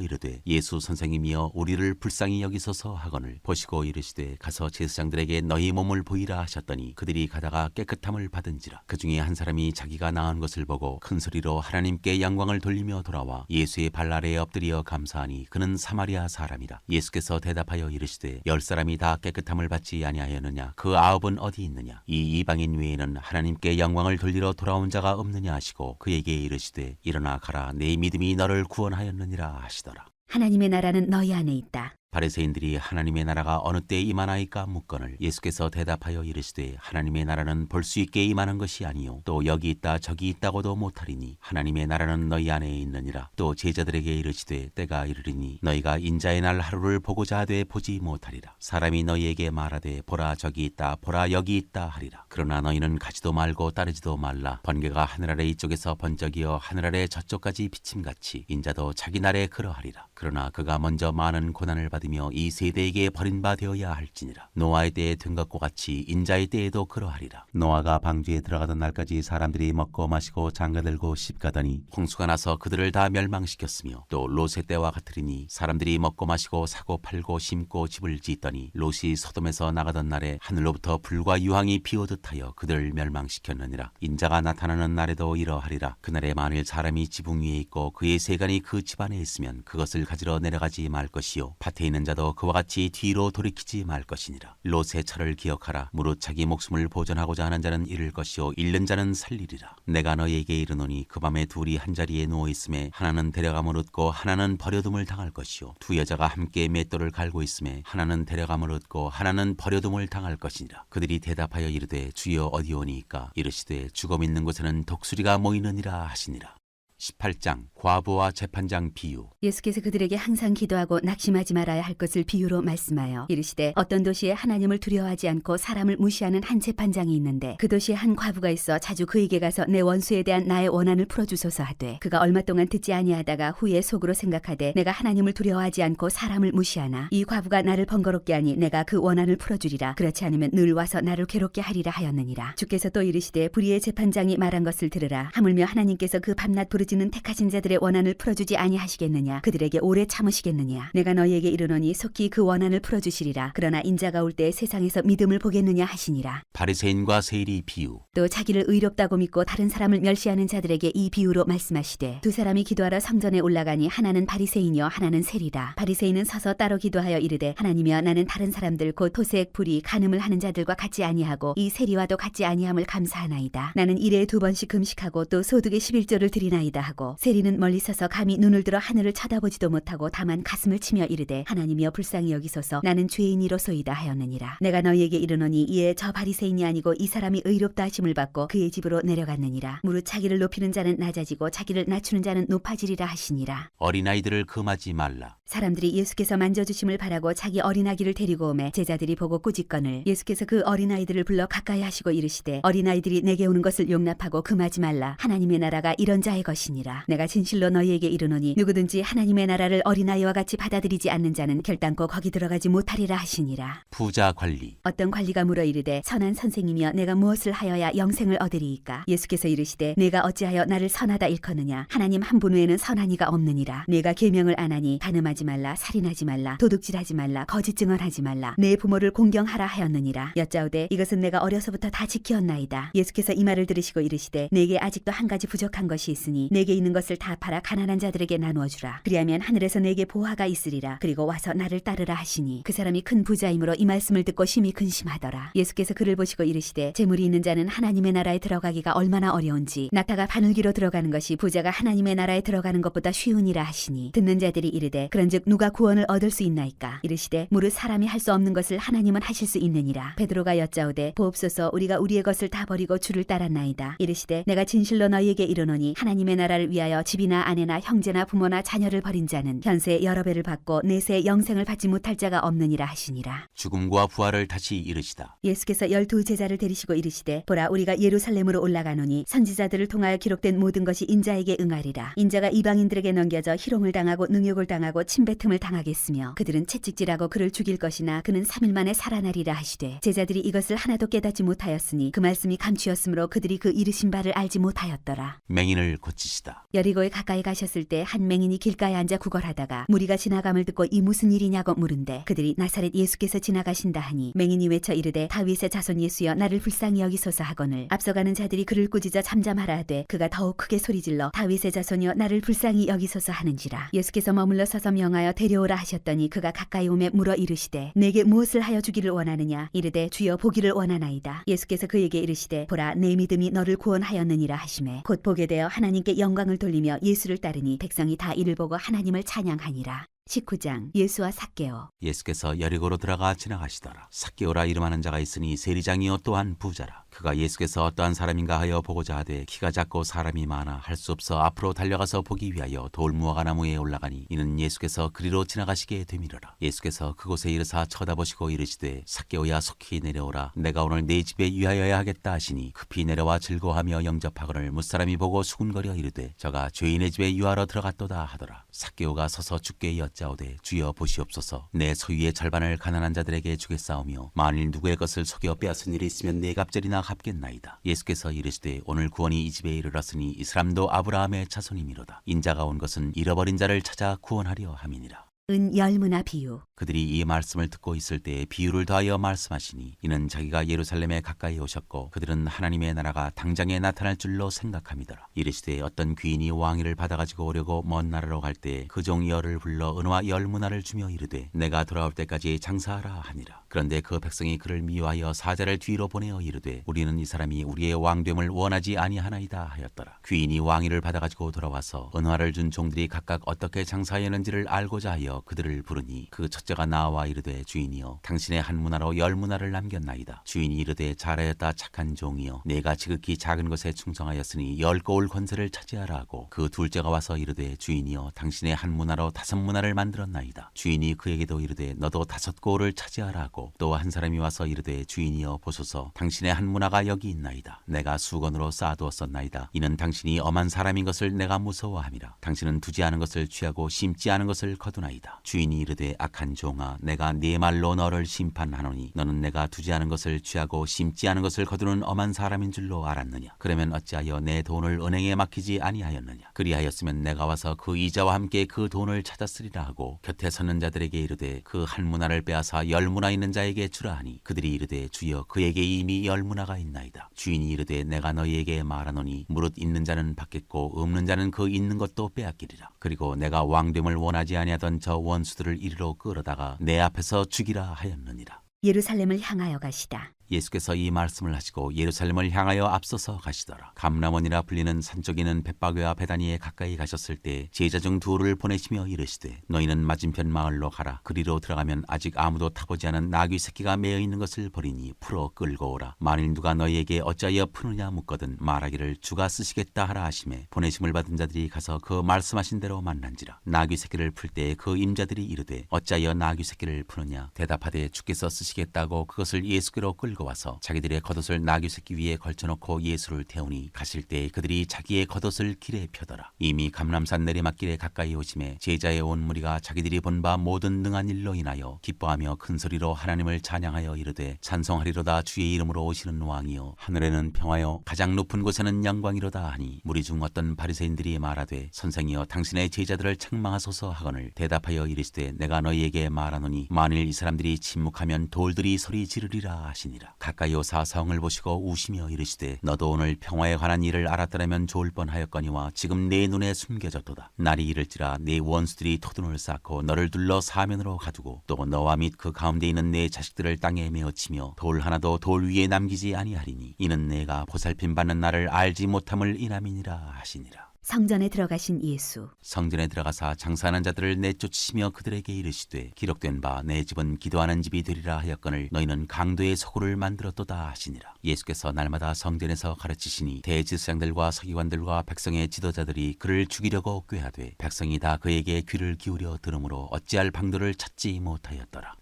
이르되 예수 선생님이여 우리를 불쌍히 여기소서 하거늘 보시고 이르시되 가서 제사장들에게 너희 몸을 보이라 하셨더니 그들이 가다가 깨끗함을 받은지라. 그 중에 한 사람이 자기가 나은 것을 보고 큰 소리로 하나님께 영광을 돌리며 돌아와 예수의 발 아래에 엎드려 감사하니 그는 사마리아 사람이라. 예수께서 대답하여 이르시되 10사람이 다 깨끗함을 받지 아니하였느냐. 그 9은 어디 있느냐. 이 이방인 외에는 하나님께 영광을 돌리러 돌아온 자가 없느냐 하시고 그에게 이르시되 일어나 가라 내 믿음이 너를 구원하였느니라 하시더라. 하나님의 나라는 너희 안에 있다. 바리새인들이 하나님의 나라가 어느 때에 임하나이까 묻거늘 예수께서 대답하여 이르시되 하나님의 나라는 볼 수 있게 임하는 것이 아니요 또 여기 있다 저기 있다고도 못하리니 하나님의 나라는 너희 안에 있느니라. 또 제자들에게 이르시되 때가 이르리니 너희가 인자의 날 하루를 보고자 하되 보지 못하리라. 사람이 너희에게 말하되 보라 저기 있다 보라 여기 있다 하리라. 그러나 너희는 가지도 말고 따르지도 말라. 번개가 하늘 아래 이쪽에서 번쩍이어 하늘 아래 저쪽까지 비침같이 인자도 자기 날에 그러하리라. 그러나 그가 먼저 많은 고난을 받으며 이 세대에게 버림바 되어야 할지니라. 노아의 때에 된 것과 같이 인자의 때에도 그러하리라. 노아가 방주에 들어가던 날까지 사람들이 먹고 마시고 장가들고 시집가더니 홍수가 나서 그들을 다 멸망시켰으며 또 롯의 때와 같으리니 사람들이 먹고 마시고 사고 팔고 심고 집을 짓더니 롯이 소돔에서 나가던 날에 하늘로부터 불과 유황이 비오듯 하여 그들을 멸망시켰느니라. 인자가 나타나는 날에도 이러하리라. 그날에 만일 사람이 지붕 위에 있고 그의 세간이 그 집 안에 있으면 그것을 가지러 내려가지 말 것이요 밭에 있는 자도 그와 같이 뒤로 돌이키지 말 것이니라. 롯의 철을 기억하라. 무릇 자기 목숨을 보존하고자 하는 자는 잃을 것이요 잃는 자는 살리리라. 내가 너희에게 이르노니 그 밤에 둘이 한 자리에 누워 있음에 하나는 데려감을 얻고 하나는 버려둠을 당할 것이요 두 여자가 함께 맷돌을 갈고 있음에 하나는 데려감을 얻고 하나는 버려둠을 당할 것이니라. 그들이 대답하여 이르되 주여 어디오니이까? 이르시되 죽음 있는 곳에는 독수리가 모이느니라 하시니라. 18장 과부와 재판장 비유. 예수께서 그들에게 항상 기도하고 낙심하지 말아야 할 것을 비유로 말씀하여 이르시되 어떤 도시에 하나님을 두려워하지 않고 사람을 무시하는 한 재판장이 있는데 그 도시에 한 과부가 있어 자주 그에게 가서 내 원수에 대한 나의 원한을 풀어주소서 하되 그가 얼마 동안 듣지 아니하다가 후에 속으로 생각하되 내가 하나님을 두려워하지 않고 사람을 무시하나 이 과부가 나를 번거롭게 하니 내가 그 원한을 풀어주리라. 그렇지 않으면 늘 와서 나를 괴롭게 하리라 하였느니라. 주께서 또 이르시되 불의의 재판장이 말한 것을 들으라. 하물며 하나님께서 그 밤낮 부르짖는 택하신 자들의 원한을 풀어주지 아니하시겠느냐? 그들에게 오래 참으시겠느냐? 내가 너희에게 이르노니 속히 그 원한을 풀어주시리라. 그러나 인자가 올 때 세상에서 믿음을 보겠느냐 하시니라. 바리새인과 세리 비유. 또 자기를 의롭다고 믿고 다른 사람을 멸시하는 자들에게 이 비유로 말씀하시되 두 사람이 기도하러 성전에 올라가니 하나는 바리새인이요 하나는 세리라. 바리새인은 서서 따로 기도하여 이르되 하나님이여 나는 다른 사람들 곧 토색 불의 간음을 하는 자들과 같지 아니하고 이 세리와도 같지 아니함을 감사하나이다. 나는 일에 2번씩 금식하고 또 소득의 11조를 드리나이다 하고 세리는 멀리 서서 감히 눈을 들어 하늘을 쳐다보지도 못하고 다만 가슴을 치며 이르되 하나님이여 불쌍히 여기소서 나는 죄인이로소이다 하였느니라. 내가 너희에게 이르노니 이에 저 바리새인이 아니고 이 사람이 의롭다 하심을 받고 그의 집으로 내려갔느니라. 무릇 자기를 높이는 자는 낮아지고 자기를 낮추는 자는 높아지리라 하시니라. 어린아이들을 금하지 말라. 사람들이 예수께서 만져주심을 바라고 자기 어린아기를 데리고 오매 제자들이 보고 꾸짖거늘 예수께서 그 어린아이들을 불러 가까이 하시고 이르시되 어린아이들이 내게 오는 것을 용납하고 금하지 말라. 하나님의 나라가 이런 자의 것이니라. 내가 진실로 너희에게 이르노니 누구든지 하나님의 나라를 어린아이와 같이 받아들이지 않는 자는 결단코 거기 들어가지 못하리라 하시니라. 부자 관리. 어떤 관리가 물어 이르되 선한 선생이며 내가 무엇을 하여야 영생을 얻으리이까? 예수께서 이르시되 내가 어찌하여 나를 선하다 일컫느냐? 하나님 한 분 외에는 선한 이가 없느니라. 내가 계명을 안 하니 간음하지 말라, 살인하지 말라, 도둑질하지 말라, 거짓 증언하지 말라, 내 부모를 공경하라 하였느니라. 여짜오되 이것은 내가 어려서부터 다 지키었나이다. 예수께서 이 말을 들으시고 이르시되 내게 아직도 한 가지 부족한 것이 있으니 내게 있는 것을 다 팔아 가난한 자들에게 나누어 주라. 그리하면 하늘에서 내게 보화가 있으리라. 그리고 와서 나를 따르라 하시니 그 사람이 큰 부자이므로 이 말씀을 듣고 심히 근심하더라. 예수께서 그를 보시고 이르시되 재물이 있는 자는 하나님의 나라에 들어가기가 얼마나 어려운지 낙타가 바늘기로 들어가는 것이 부자가 하나님의 나라에 들어가는 것보다 쉬우니라 하시니 듣는 자들이 이르되 그런즉 누가 구원을 얻을 수 있나이까? 이르시되 무릇 사람이 할 수 없는 것을 하나님은 하실 수 있느니라. 베드로가 여짜오되 보옵소서 우리가 우리의 것을 다 버리고 주를 따랐나이다. 이르시되 내가 진실로 너희에게 이르노니 하나님의 나라를 위하여 집이나 아내나 형제나 부모나 자녀를 버린 자는 현세 여러 배를 받고 내세 영생을 받지 못할 자가 없느니라 하시니라. 죽음과 부활을 다시 이르시다. 예수께서 12 제자를 데리시고 이르시되 보라 우리가 예루살렘으로 올라가노니 선지자들을 통하여 기록된 모든 것이 인자에게 응하리라. 인자가 이방인들에게 넘겨져 희롱을 당하고 능욕을 당하고 침뱉음을 당하겠으며 그들은 채찍질하고 그를 죽일 것이나 그는 3일 만에 살아나리라 하시되 제자들이 이것을 하나도 깨닫지 못하였으니 그 말씀이 감추었으므로 그들이 그 이르신 바를 알지 못하였더라. 맹인을 고치시다. 여리고에 가까이 가셨을 때 한 맹인이 길가에 앉아 구걸하다가 무리가 지나감을 듣고 이 무슨 일이냐고 물은데 그들이 나사렛 예수께서 지나가신다 하니 맹인이 외쳐 이르되 다윗의 자손 예수여 나를 불쌍히 여기소서 하거늘 앞서가는 자들이 그를 꾸짖어 잠잠하라 하되 그가 더욱 크게 소리질러 다윗의 자손이여 나를 불쌍히 여기소서 하는지라. 예수께서 머물러 서서 명하여 데려오라 하셨더니 그가 가까이 오매 물어 이르시되 내게 무엇을 하여 주기를 원하느냐? 이르되 주여 보기를 원하나이다. 예수께서 그에게 이르시되 보라 내 믿음이 너를 구원하였느니라 하시매 곧 보게 되어 하나님께 영광을 돌리며 예수를 따르니 백성이 다 이를 보고 하나님을 찬양하니라. 19장 예수와 삭개오. 예수께서 여리고로 들어가 지나가시더라. 삭개오라 이름하는 자가 있으니 세리장이요 또한 부자라. 그가 예수께서 어떠한 사람인가 하여 보고자 하되 키가 작고 사람이 많아 할 수 없어 앞으로 달려가서 보기 위하여 돌무화과 나무에 올라가니 이는 예수께서 그리로 지나가시게 되밀어라. 예수께서 그곳에 이르사 쳐다보시고 이르시되 삭개오야 속히 내려오라. 내가 오늘 네 집에 유하여야 하겠다 하시니 급히 내려와 즐거워하며 영접하거늘 무사람이 보고 수군거려 이르되 저가 죄인의 집에 유하러 들어갔도다 하더라. 삭개오가 서서 주께 여짜오되 주여 보시옵소서. 내 소유의 절반을 가난한 자들에게 주겠사오며 만일 누구의 것을 속여 빼앗은 일이 있으면 네 갑절이나 갚겠나이다. 예수께서 이르시되 오늘 구원이 이 집에 이르렀으니 이 사람도 아브라함의 자손이미로다. 인자가 온 것은 잃어버린 자를 찾아 구원하려 함이니라. 은 열무나 비유. 그들이 이 말씀을 듣고 있을 때에 비유를 더하여 말씀하시니 이는 자기가 예루살렘에 가까이 오셨고 그들은 하나님의 나라가 당장에 나타날 줄로 생각함이더라. 이르시되 어떤 귀인이 왕위를 받아가지고 오려고 먼 나라로 갈 때에 그 종 열을 불러 은과 열무나를 주며 이르되 내가 돌아올 때까지 장사하라 하니라. 그런데 그 백성이 그를 미워하여 사자를 뒤로 보내어 이르되 우리는 이 사람이 우리의 왕됨을 원하지 아니하나이다 하였더라. 귀인이 왕위를 받아가지고 돌아와서 은화를 준 종들이 각각 어떻게 장사하였는지를 알고자 하여 그들을 부르니 그 첫째가 나와 이르되 주인이여 당신의 한 문화로 열 문화를 남겼나이다. 주인이 이르되 잘하였다 착한 종이여 내가 지극히 작은 것에 충성하였으니 10거울 권세를 차지하라 하고 그 둘째가 와서 이르되 주인이여 당신의 한 문화로 5문화를 만들었나이다. 주인이 그에게도 이르되 너도 5거울을 차지하라 하고 또 한 사람이 와서 이르되 주인이여 보소서 당신의 한 문화가 여기 있나이다. 내가 수건으로 쌓아두었었나이다. 이는 당신이 엄한 사람인 것을 내가 무서워함이라. 당신은 두지 않은 것을 취하고 심지 않은 것을 거두나이다. 주인이 이르되 악한 종아 내가 네 말로 너를 심판하노니 너는 내가 두지 않은 것을 취하고 심지 않은 것을 거두는 엄한 사람인 줄로 알았느냐. 그러면 어찌하여 내 돈을 은행에 맡기지 아니하였느냐. 그리하였으면 내가 와서 그 이자와 함께 그 돈을 찾았으리라 하고 곁에 서는 자들에게 이르되 그 한 문화를 빼앗아 10문화 있는 자에게 주라 하니 그들이 이르되 주여 그에게 이미 10문화가 있나이다. 주인이 이르되 내가 너희에게 말하노니 무릇 있는 자는 받겠고 없는 자는 그 있는 것도 빼앗기리라. 그리고 내가 왕됨을 원하지 아니하던 저 원수들을 이리로 끌어다가 내 앞에서 죽이라 하였느니라. 예루살렘을 향하여 가시다. 예수께서 이 말씀을 하시고 예루살렘을 향하여 앞서서 가시더라. 감람원이라 불리는 산 쪽에 있는 벳바게와 베다니에 가까이 가셨을 때 제자 중 둘을 보내시며 이르시되 너희는 맞은편 마을로 가라. 그리로 들어가면 아직 아무도 타보지 않은 나귀 새끼가 매어 있는 것을 버리니 풀어 끌고 오라. 만일 누가 너희에게 어찌하여 푸느냐 묻거든 말하기를 주가 쓰시겠다 하라 하시매 보내심을 받은 자들이 가서 그 말씀하신 대로 만난지라. 나귀 새끼를 풀 때 그 임자들이 이르되 어찌하여 나귀 새끼를 푸느냐. 대답하되 주께서 쓰시겠다고 그것을 예수께로 끌고 와서 자기들의 겉옷을 나귀 새끼 위에 걸쳐놓고 예수를 태우니 가실 때 그들이 자기의 겉옷을 길에 펴더라. 이미 감람산 내리막길에 가까이 오심에 제자의 온 무리가 자기들이 본 바 모든 능한 일로 인하여 기뻐하며 큰 소리로 하나님을 찬양하여 이르되 찬송하리로다 주의 이름으로 오시는 왕이여 하늘에는 평화여 가장 높은 곳에는 영광이로다 하니 무리 중 어떤 바리새인들이 말하되 선생이여 당신의 제자들을 책망하소서 하거늘 대답하여 이르시되 내가 너희에게 말하노니 만일 이 사람들이 침묵하면 돌들이 소리 지르리라 하시니라. 가까이 오사 성을 보시고 우시며 이르시되 너도 오늘 평화에 관한 일을 알았더라면 좋을 뻔하였거니와 지금 내 눈에 숨겨졌도다. 날이 이를지라 내 원수들이 토둔을 쌓고 너를 둘러 사면으로 가두고 또 너와 및 그 가운데 있는 내 자식들을 땅에 메어치며 돌 하나도 돌 위에 남기지 아니하리니 이는 내가 보살핌 받는 나를 알지 못함을 인함이니라 하시니라. 성전에 들어가신 예수. 성전에 들어가사 장사하는 자들을 내쫓으시며 그들에게 이르시되 기록된 바 내 집은 기도하는 집이 되리라 하였거늘 너희는 강도의 소굴을 만들었도다 하시니라. 예수께서 날마다 성전에서 가르치시니 대제사장들과 서기관들과 백성의 지도자들이 그를 죽이려고 꾀하되 백성이 다 그에게 귀를 기울여 들으므로 어찌할 방도를 찾지 못하였더라.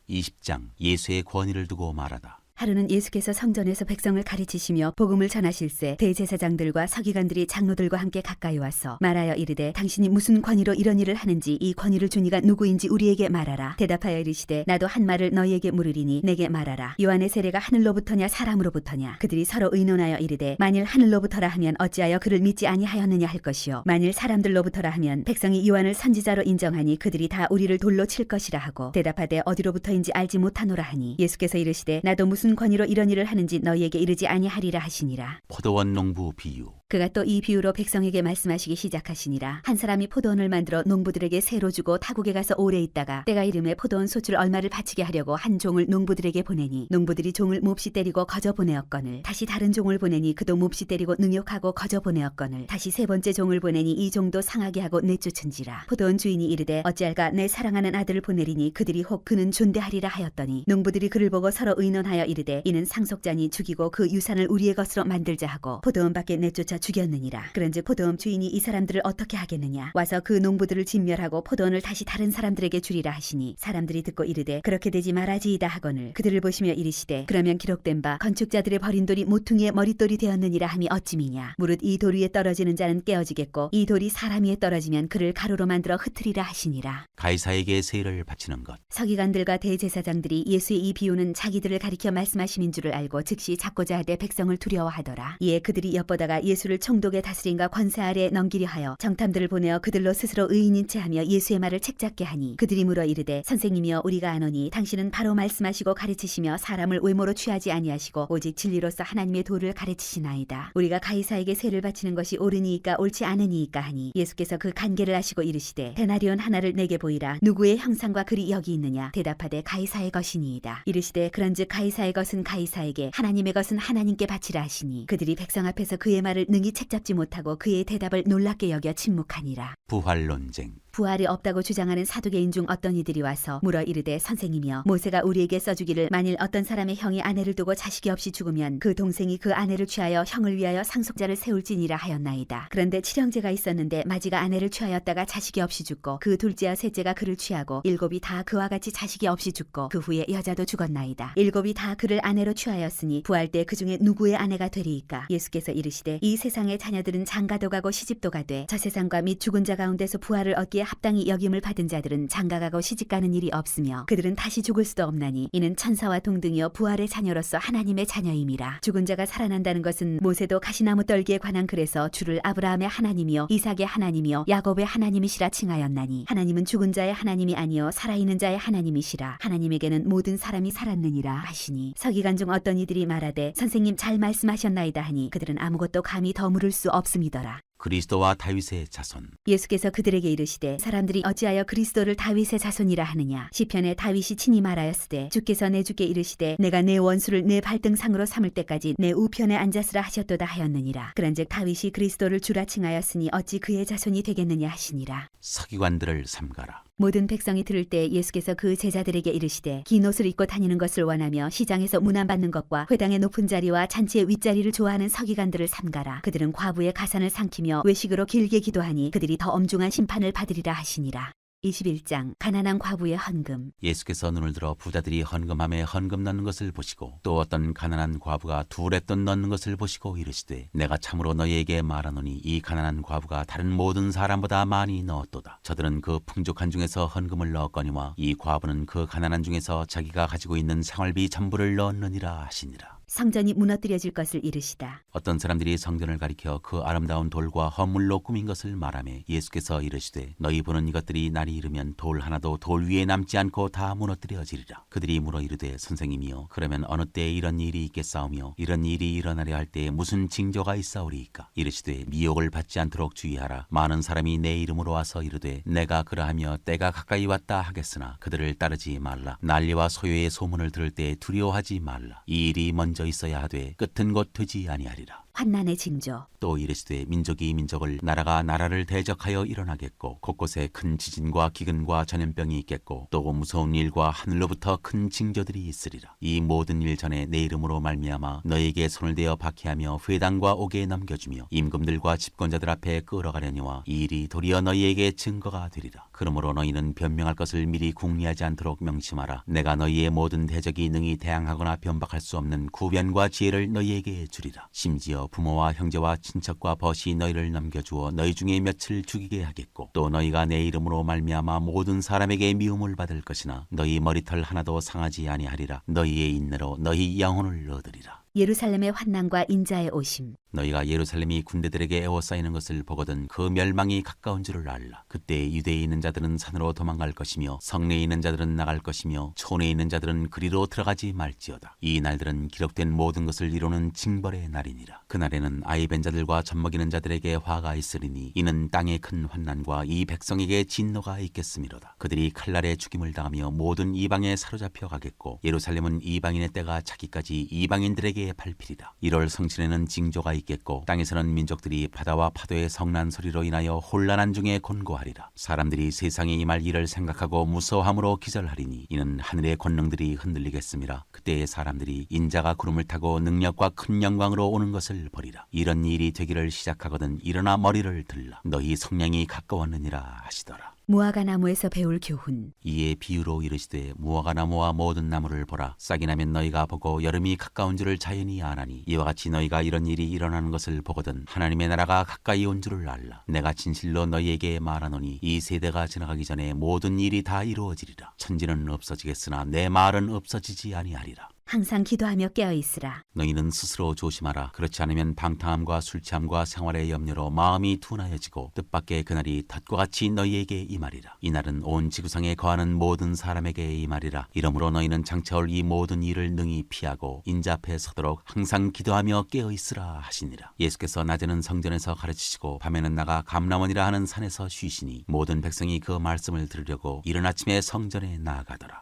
20장 예수의 권위를 두고 말하다. 하루는 예수께서 성전에서 백성을 가르치시며 복음을 전하실세 대제사장들과 서기관들이 장로들과 함께 가까이 와서 말하여 이르되 당신이 무슨 권위로 이런 일을 하는지 이 권위를 준 이가 누구인지 우리에게 말하라. 대답하여 이르시되 나도 한 말을 너희에게 물으리니 내게 말하라. 요한의 세례가 하늘로부터냐 사람으로부터냐. 그들이 서로 의논하여 이르되 만일 하늘로부터라 하면 어찌하여 그를 믿지 아니하였느냐 할 것이요 만일 사람들로부터라 하면 백성이 요한을 선지자로 인정하니 그들이 다 우리를 돌로 칠 것이라 하고 대답하되 어디로부터인지 알지 못하노라 하니 예수께서 이르시되 나도 무슨 권위로 이런 일을 하는지 너희에게 이르지 아니하리라 하시니라. 포도원 농부 비유. 그가 또 이 비유로 백성에게 말씀하시기 시작하시니라. 한 사람이 포도원을 만들어 농부들에게 새로 주고 타국에 가서 오래 있다가 때가 이름에 포도원 소출 얼마를 바치게 하려고 한 종을 농부들에게 보내니 농부들이 종을 몹시 때리고 거저 보내었거늘 다시 다른 종을 보내니 그도 몹시 때리고 능욕하고 거저 보내었거늘 다시 세 번째 종을 보내니 이 종도 상하게 하고 내쫓은지라. 포도원 주인이 이르되 어찌할까 내 사랑하는 아들을 보내리니 그들이 혹 그는 존대하리라 하였더니 농부들이 그를 보고 서로 의논하여 이르되 이는 상속자니 죽이고 그 유산을 우리의 것으로 만들자 하고 포도원 밖에 내쫓아 죽였느니라. 그런즉 포도원 주인이 이 사람들을 어떻게 하겠느냐. 와서 그 농부들을 진멸하고 포도원을 다시 다른 사람들에게 주리라 하시니 사람들이 듣고 이르되 그렇게 되지 말아지이다 하거늘 그들을 보시며 이르시되 그러면 기록된 바 건축자들의 버린 돌이 모퉁이의 머릿돌이 되었느니라 함이 어찌미냐. 무릇 이 돌 위에 떨어지는 자는 깨어지겠고 이 돌이 사람 위에 떨어지면 그를 가루로 만들어 흩으리라 하시니라. 가이사에게 세를 바치는 것. 서기관들과 대제사장들이 예수의 이 비유는 자기들을 가리켜 말씀하심인 줄을 알고 즉시 잡고자 하되 백성을 두려워하더라. 이에 그들이 엿보다가 예수를 총독의 다스림과 권세 아래에 넘기려 하여 정탐들을 보내어 그들로 스스로 의인인 채 하며 예수의 말을 책잡게 하니 그들이 물어 이르되 선생님이여 우리가 아노니 당신은 바로 말씀하시고 가르치시며 사람을 외모로 취하지 아니하시고 오직 진리로서 하나님의 도를 가르치시나이다. 우리가 가이사에게 세를 바치는 것이 옳으니이까 옳지 않으니이까 하니 예수께서 그 간계를 아시고 이르시되 데나리온 하나를 내게 보이라. 누구의 형상과 글이 여기 있느냐. 대답하되 가이사의 것이니이다. 이르시되 그런즉 가이사의 것은 가이사에게 하나님의 것은 하나님께 바치라 하시니 그들이 백성 앞에서 그의 말을 능히 책잡지 못하고 그의 대답을 놀랍게 여겨 침묵하니라. 부활 논쟁. 부활이 없다고 주장하는 사두개인 중 어떤 이들이 와서 물어 이르되 선생님이여 모세가 우리에게 써주기를 만일 어떤 사람의 형이 아내를 두고 자식이 없이 죽으면 그 동생이 그 아내를 취하여 형을 위하여 상속자를 세울지니라 하였나이다. 그런데 칠형제가 있었는데 마지가 아내를 취하였다가 자식이 없이 죽고 그 둘째와 셋째가 그를 취하고 일곱이 다 그와 같이 자식이 없이 죽고 그 후에 여자도 죽었나이다. 일곱이 다 그를 아내로 취하였으니 부활 때 그 중에 누구의 아내가 되리이까. 예수께서 이르시되 이 세상의 자녀들은 장가도 가고 시집도 가되 저 세상과 및 죽은 자 가운데서 부활을 얻기에 합당히 여김을 받은 자들은 장가가고 시집가는 일이 없으며 그들은 다시 죽을 수도 없나니 이는 천사와 동등이여 부활의 자녀로서 하나님의 자녀임이라. 죽은 자가 살아난다는 것은 모세도 가시나무 떨기에 관한 글에서 주를 아브라함의 하나님이요 이삭의 하나님이요 야곱의 하나님이시라 칭하였나니 하나님은 죽은 자의 하나님이 아니요 살아있는 자의 하나님이시라. 하나님에게는 모든 사람이 살았느니라 하시니 서기관 중 어떤 이들이 말하되 선생님 잘 말씀하셨나이다 하니 그들은 아무것도 감히 더 물을 수 없음이더라. 그리스도와 다윗의 자손. 예수께서 그들에게 이르시되 사람들이 어찌하여 그리스도를 다윗의 자손이라 하느냐. 시편에 다윗이 친히 말하였으되 주께서 내 주께 이르시되 내가 내 원수를 내 발등상으로 삼을 때까지 내 우편에 앉았으라 하셨도다 하였느니라. 그런즉 다윗이 그리스도를 주라 칭하였으니 어찌 그의 자손이 되겠느냐 하시니라. 서기관들을 삼가라. 모든 백성이 들을 때 예수께서 그 제자들에게 이르시되 긴 옷을 입고 다니는 것을 원하며 시장에서 문안받는 것과 회당의 높은 자리와 잔치의 윗자리를 좋아하는 서기관들을 삼가라. 그들은 과부의 가산을 삼키며 외식으로 길게 기도하니 그들이 더 엄중한 심판을 받으리라 하시니라. 21장 가난한 과부의 헌금. 예수께서 눈을 들어 부자들이 헌금함에 헌금 넣는 것을 보시고 또 어떤 가난한 과부가 두렛돈 넣는 것을 보시고 이르시되 내가 참으로 너희에게 말하노니 이 가난한 과부가 다른 모든 사람보다 많이 넣었도다. 저들은 그 풍족한 중에서 헌금을 넣었거니와 이 과부는 그 가난한 중에서 자기가 가지고 있는 생활비 전부를 넣었느니라 하시니라. 성전이 무너뜨려질 것을 이르시다. 어떤 사람들이 성전을 가리켜 그 아름다운 돌과 헌물로 꾸민 것을 말하매 예수께서 이르시되 너희 보는 이것들이 날이 이르면 돌 하나도 돌 위에 남지 않고 다 무너뜨려지리라. 그들이 물어 이르되 선생님이여 그러면 어느 때에 이런 일이 있겠사오며 이런 일이 일어나려 할 때에 무슨 징조가 있사오리이까. 이르시되 미혹을 받지 않도록 주의하라. 많은 사람이 내 이름으로 와서 이르되 내가 그러하며 때가 가까이 왔다 하겠으나 그들을 따르지 말라. 난리와 소요의 소문을 들을 때 두려워하지 말라. 이 일이 먼저 있어야 하되 끝은 곧 되지 아니하리라. 환난의 징조. 또 이르시되 민족이 민족을 나라가 나라를 대적하여 일어나겠고 곳곳에 큰 지진과 기근과 전염병이 있겠고 또 무서운 일과 하늘로부터 큰 징조들이 있으리라. 이 모든 일 전에 내 이름으로 말미암아 너에게 손을 대어 박해하며 회당과 옥에 넘겨주며 임금들과 집권자들 앞에 끌어가려니와 이 일이 도리어 너희에게 증거가 되리라. 그러므로 너희는 변명할 것을 미리 궁리하지 않도록 명심하라. 내가 너희의 모든 대적이 능히 대항하거나 변박할 수 없는 구변과 지혜를 너희에게 주리라. 심지어 부모와 형제와 친척과 벗이 너희를 넘겨주어 너희 중에 몇을 죽이게 하겠고 또 너희가 내 이름으로 말미암아 모든 사람에게 미움을 받을 것이나 너희 머리털 하나도 상하지 아니하리라. 너희의 인내로 너희 영혼을 얻으리라. 예루살렘의 환난과 인자의 오심. 너희가 예루살렘이 군대들에게 에워싸이는 것을 보거든 그 멸망이 가까운 줄을 알라. 그때 유대에 있는 자들은 산으로 도망갈 것이며 성내에 있는 자들은 나갈 것이며 촌에 있는 자들은 그리로 들어가지 말지어다. 이 날들은 기록된 모든 것을 이루는 징벌의 날이니라. 그날에는 아이 벤 자들과 젖먹이는 자들에게 화가 있으리니 이는 땅의 큰 환난과 이 백성에게 진노가 있겠음이로다. 그들이 칼날에 죽임을 당하며 모든 이방에 사로잡혀 가겠고 예루살렘은 이방인의 때가 차기까지 이방인들에게 밟히리라. 1월 성신에는 징조가 있겠고 땅에서는 민족들이 바다와 파도의 성난 소리로 인하여 혼란한 중에 곤고하리라. 사람들이 세상에 임할 일을 생각하고 무서워함으로 기절하리니 이는 하늘의 권능들이 흔들리겠음이라. 그때의 사람들이 인자가 구름을 타고 능력과 큰 영광으로 오는 것을 보리라. 이런 일이 되기를 시작하거든 일어나 머리를 들라. 너희 성량이 가까웠느니라 하시더라. 무화과 나무에서 배울 교훈. 이에 비유로 이르시되 무화과 나무와 모든 나무를 보라. 싹이 나면 너희가 보고 여름이 가까운 줄을 자연히 아나니 이와 같이 너희가 이런 일이 일어나는 것을 보거든 하나님의 나라가 가까이 온 줄을 알라. 내가 진실로 너희에게 말하노니 이 세대가 지나가기 전에 모든 일이 다 이루어지리라. 천지는 없어지겠으나 내 말은 없어지지 아니하리라. 항상 기도하며 깨어 있으라. 너희는 스스로 조심하라. 그렇지 않으면 방탕함과 술취함과 생활의 염려로 마음이 둔하여지고 뜻밖의 그날이 덫과 같이 너희에게 임하리라. 이날은 온 지구상에 거하는 모든 사람에게 임하리라. 이러므로 너희는 장차올 이 모든 일을 능히 피하고 인자 앞에 서도록 항상 기도하며 깨어 있으라 하시니라. 예수께서 낮에는 성전에서 가르치시고 밤에는 나가 감람원이라 하는 산에서 쉬시니 모든 백성이 그 말씀을 들으려고 이른 아침에 성전에 나아가더라.